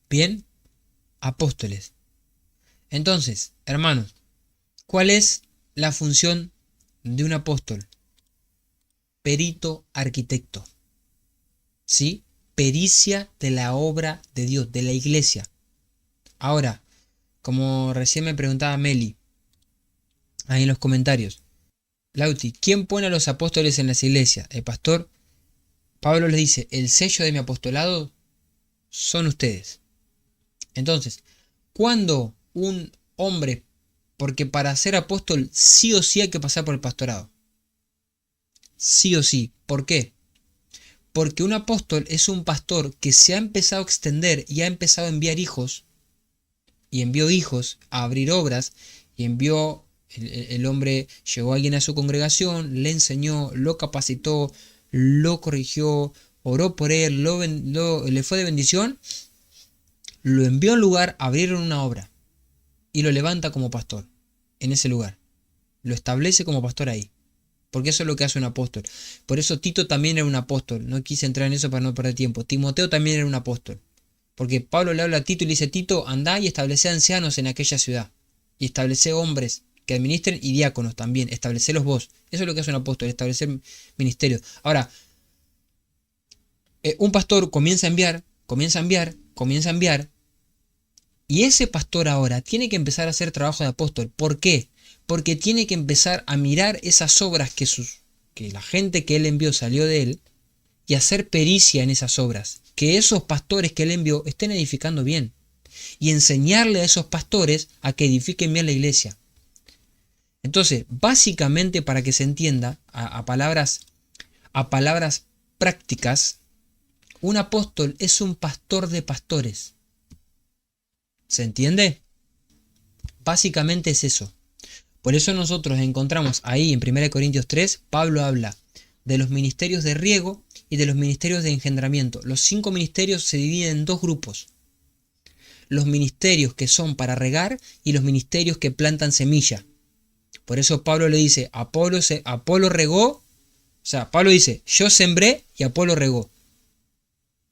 Bien, apóstoles. Entonces, hermanos, ¿cuál es la función de un apóstol? Perito arquitecto. ¿Sí? Pericia de la obra de Dios, de la iglesia. Ahora, Como recién me preguntaba Meli, ahí en los comentarios. Lauti, ¿quién pone a los apóstoles en las iglesias? El pastor. Pablo les dice, el sello de mi apostolado son ustedes. Entonces, cuando un hombre, porque para ser apóstol sí o sí hay que pasar por el pastorado. Sí o sí. ¿Por qué? Porque un apóstol es un pastor que se ha empezado a extender y ha empezado a enviar hijos, y envió hijos a abrir obras, y envió, el hombre llegó a alguien a su congregación, le enseñó, lo capacitó, lo corrigió, oró por él, le fue de bendición, lo envió a un lugar, abrieron una obra, y lo levanta como pastor en ese lugar. Lo establece como pastor ahí. Porque eso es lo que hace un apóstol. Por eso Tito también era un apóstol. No quise entrar en eso para no perder tiempo. Timoteo también era un apóstol. Porque Pablo le habla a Tito y le dice, Tito, andá y establece ancianos en aquella ciudad. Y establece hombres que administren y diáconos también. Establecelos vos. Eso es lo que hace un apóstol, establecer ministerios. Ahora, un pastor comienza a enviar. Y ese pastor ahora tiene que empezar a hacer trabajo de apóstol. ¿Por qué? Porque tiene que empezar a mirar esas obras que la gente que él envió salió de él y hacer pericia en esas obras. Que esos pastores que él envió estén edificando bien. Y enseñarle a esos pastores a que edifiquen bien la iglesia. Entonces, básicamente para que se entienda a palabras prácticas, un apóstol es un pastor de pastores. ¿Se entiende? Básicamente es eso. Por eso nosotros encontramos ahí en 1 Corintios 3, Pablo habla de los ministerios de riego y de los ministerios de engendramiento. Los 5 ministerios se dividen en 2 grupos. Los ministerios que son para regar y los ministerios que plantan semilla. Por eso Pablo le dice, Apolo regó, o sea, Pablo dice, yo sembré y Apolo regó.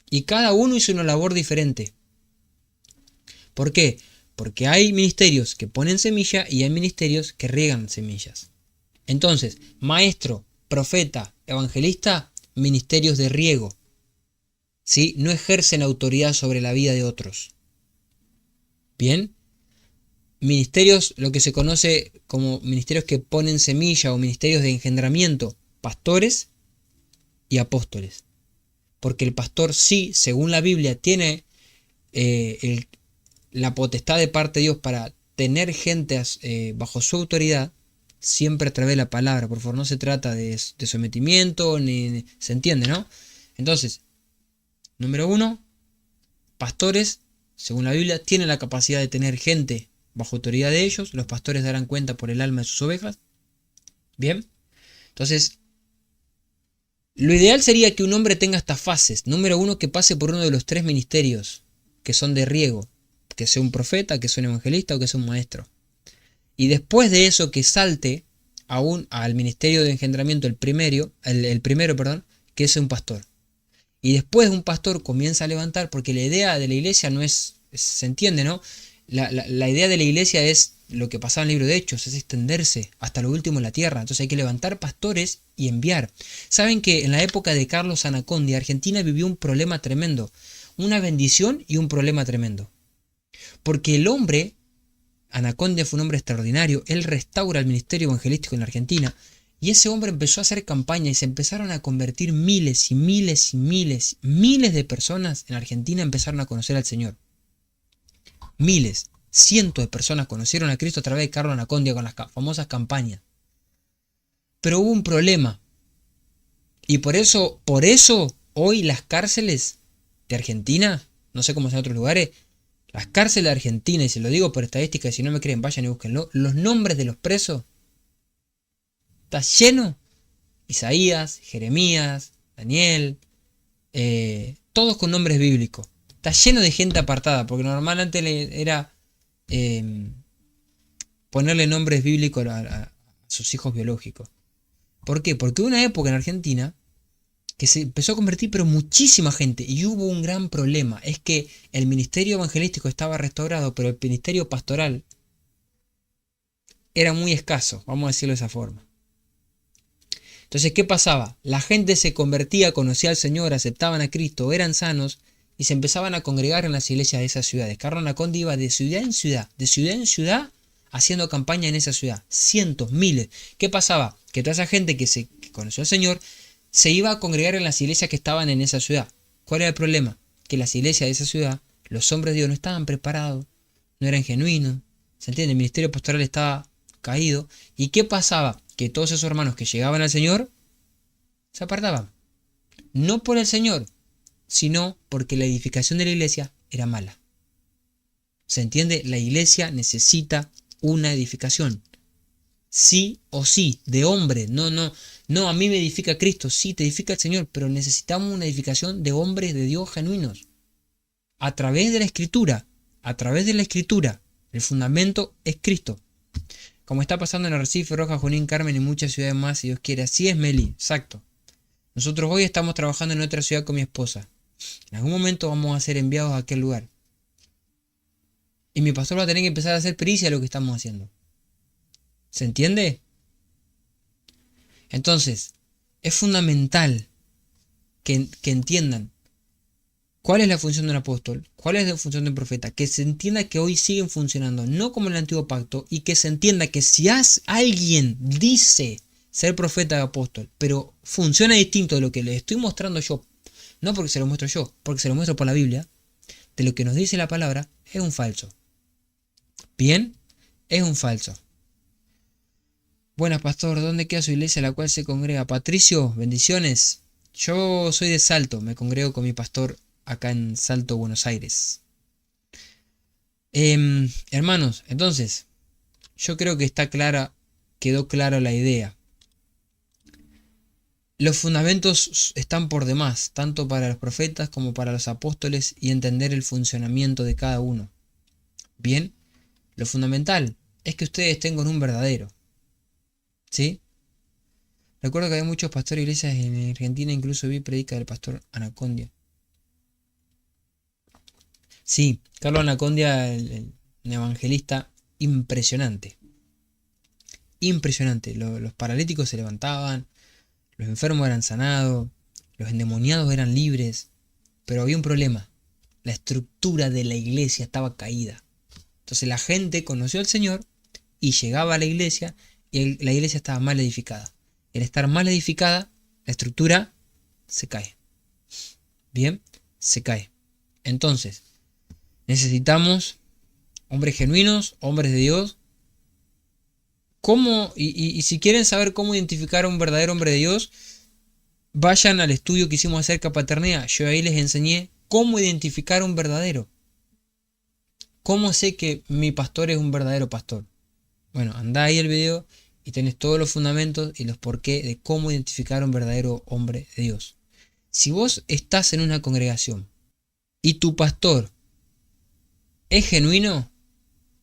Y cada uno hizo una labor diferente. ¿Por qué? Porque hay ministerios que ponen semilla y hay ministerios que riegan semillas. Entonces, maestro, profeta, evangelista, ministerios de riego. ¿Sí? No ejercen autoridad sobre la vida de otros. Bien. Ministerios, lo que se conoce como ministerios que ponen semilla o ministerios de engendramiento, pastores y apóstoles. Porque el pastor sí, según la Biblia, tiene la potestad de parte de Dios para tener gente bajo su autoridad, siempre a través de la palabra. Por favor, no se trata de sometimiento, ni se entiende, ¿no? Entonces, número 1, pastores, según la Biblia, tienen la capacidad de tener gente bajo autoridad de ellos. Los pastores darán cuenta por el alma de sus ovejas. Bien. Entonces, lo ideal sería que un hombre tenga estas fases. Número 1, que pase por uno de los 3 ministerios que son de riego. Que sea un profeta, que sea un evangelista o que sea un maestro. Y después de eso que salte al ministerio de engendramiento el primero, que es un pastor. Y después un pastor comienza a levantar, porque la idea de la iglesia no se entiende, ¿no? La idea de la iglesia es lo que pasaba en el libro de Hechos, es extenderse hasta lo último en la tierra. Entonces hay que levantar pastores y enviar. Saben que en la época de Carlos Anacondia, Argentina vivió un problema tremendo. Una bendición y un problema tremendo. Porque el hombre, Anacondia fue un hombre extraordinario, él restaura el ministerio evangelístico en la Argentina, y ese hombre empezó a hacer campaña y se empezaron a convertir miles de personas en Argentina empezaron a conocer al Señor. Miles, cientos de personas conocieron a Cristo a través de Carlos Anacondia con las famosas campañas. Pero hubo un problema, y por eso hoy las cárceles de Argentina, no sé cómo son en otros lugares, las cárceles de Argentina, y se lo digo por estadística, y si no me creen, vayan y búsquenlo, los nombres de los presos está lleno. Isaías, Jeremías, Daniel, todos con nombres bíblicos. Está lleno de gente apartada, porque normalmente era ponerle nombres bíblicos a sus hijos biológicos. ¿Por qué? Porque hubo una época en Argentina que se empezó a convertir, pero muchísima gente, y hubo un gran problema, es que el ministerio evangelístico estaba restaurado, pero el ministerio pastoral era muy escaso, vamos a decirlo de esa forma. Entonces, ¿qué pasaba? La gente se convertía, conocía al Señor, aceptaban a Cristo, eran sanos, y se empezaban a congregar en las iglesias de esas ciudades. Carlo Anacondia iba de ciudad en ciudad, haciendo campaña en esa ciudad. Cientos, miles. ¿Qué pasaba? Que toda esa gente que conoció al Señor se iba a congregar en las iglesias que estaban en esa ciudad. ¿Cuál era el problema? Que las iglesias de esa ciudad, los hombres de Dios no estaban preparados, no eran genuinos. ¿Se entiende? El ministerio pastoral estaba caído. ¿Y qué pasaba? Que todos esos hermanos que llegaban al Señor se apartaban. No por el Señor, sino porque la edificación de la iglesia era mala. ¿Se entiende? La iglesia necesita una edificación. Sí o sí, de hombre. No, a mí me edifica Cristo. Sí, te edifica el Señor, pero necesitamos una edificación de hombres de Dios genuinos. A través de la Escritura. El fundamento es Cristo. Como está pasando en Arrecife, Roja, Junín, Carmen y muchas ciudades más, si Dios quiere. Así es, Meli, exacto. Nosotros hoy estamos trabajando en otra ciudad con mi esposa. En algún momento vamos a ser enviados a aquel lugar. Y mi pastor va a tener que empezar a hacer pericia de lo que estamos haciendo. ¿Se entiende? Entonces, es fundamental que entiendan cuál es la función de un apóstol, cuál es la función de un profeta, que se entienda que hoy siguen funcionando, no como en el antiguo pacto, y que se entienda que si alguien dice ser profeta o apóstol, pero funciona distinto de lo que les estoy mostrando yo, no porque se lo muestro yo, porque se lo muestro por la Biblia, de lo que nos dice la palabra, es un falso. Bien, es un falso. Buenas, pastor, ¿dónde queda su iglesia a la cual se congrega? Patricio, bendiciones. Yo soy de Salto, me congrego con mi pastor acá en Salto, Buenos Aires. Hermanos, entonces, yo creo que quedó clara la idea. Los fundamentos están por demás, tanto para los profetas como para los apóstoles, y entender el funcionamiento de cada uno. Bien, lo fundamental es que ustedes tengan un verdadero. ¿Sí? Recuerdo que hay muchos pastores de iglesias en Argentina, incluso vi predica del pastor Anacondia. Sí, Carlos Anacondia, un evangelista impresionante. Impresionante. Los paralíticos se levantaban, los enfermos eran sanados, los endemoniados eran libres, pero había un problema. La estructura de la iglesia estaba caída. Entonces la gente conoció al Señor y llegaba a la iglesia y la iglesia estaba mal edificada. El estar mal edificada, la estructura se cae. Bien, se cae. Entonces, necesitamos hombres genuinos, hombres de Dios. ¿Cómo? Y si quieren saber cómo identificar a un verdadero hombre de Dios, vayan al estudio que hicimos acerca de paternidad. Yo ahí les enseñé cómo identificar a un verdadero. ¿Cómo sé que mi pastor es un verdadero pastor? Bueno, anda ahí el video y tenés todos los fundamentos y los porqué de cómo identificar a un verdadero hombre de Dios. Si vos estás en una congregación y tu pastor es genuino,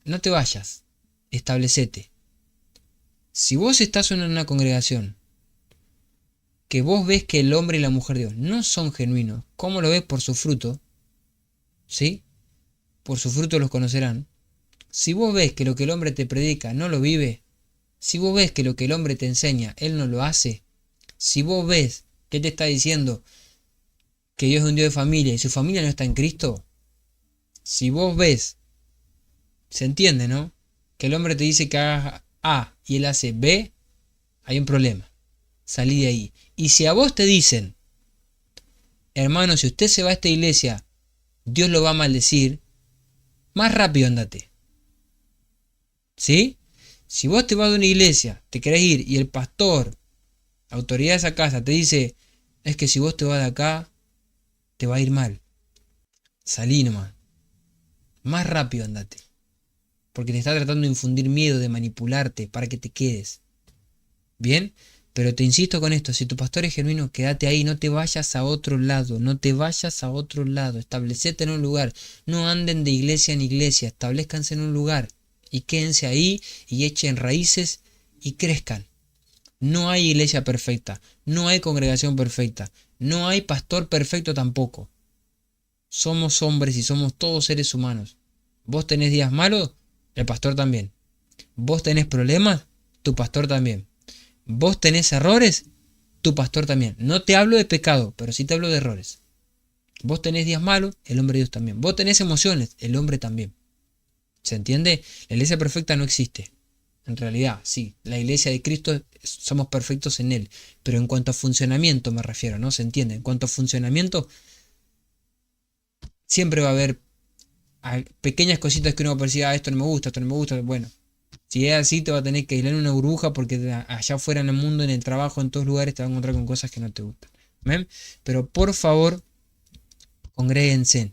no te vayas, establecete. Si vos estás en una congregación que vos ves que el hombre y la mujer de Dios no son genuinos, ¿cómo lo ves? Por su fruto, ¿sí? Por su fruto los conocerán. Si vos ves que lo que el hombre te predica no lo vive, si vos ves que lo que el hombre te enseña, él no lo hace, si vos ves que te está diciendo que Dios es un Dios de familia y su familia no está en Cristo, si vos ves, se entiende, ¿no? Que el hombre te dice que hagas A y él hace B, hay un problema. Salí de ahí. Y si a vos te dicen, hermano, si usted se va a esta iglesia, Dios lo va a maldecir, más rápido andate. ¿Sí? Si vos te vas de una iglesia, te querés ir y el pastor, la autoridad de esa casa, te dice, es que si vos te vas de acá, te va a ir mal. Salí nomás. Más rápido andate. Porque te está tratando de infundir miedo, de manipularte para que te quedes. ¿Bien? Pero te insisto con esto, si tu pastor es genuino, quédate ahí, no te vayas a otro lado, establecete en un lugar, no anden de iglesia en iglesia, establezcanse en un lugar y quédense ahí y echen raíces y crezcan. No hay iglesia perfecta, no hay congregación perfecta, no hay pastor perfecto tampoco. Somos hombres y somos todos seres humanos. Vos tenés días malos, el pastor también. Vos tenés problemas, tu pastor también. Vos tenés errores, tu pastor también. No te hablo de pecado, pero sí te hablo de errores. Vos tenés días malos, el hombre de Dios también. Vos tenés emociones, el hombre también. ¿Se entiende? La iglesia perfecta no existe. En realidad, sí, la iglesia de Cristo somos perfectos en Él. Pero en cuanto a funcionamiento me refiero, ¿no? ¿Se entiende? En cuanto a funcionamiento, siempre va a haber pequeñas cositas que uno va a decir, esto no me gusta, esto no me gusta. Bueno, si es así, te va a tener que aislar en una burbuja porque allá afuera en el mundo, en el trabajo, en todos lugares, te vas a encontrar con cosas que no te gustan. ¿Ven? Pero por favor, congréguense.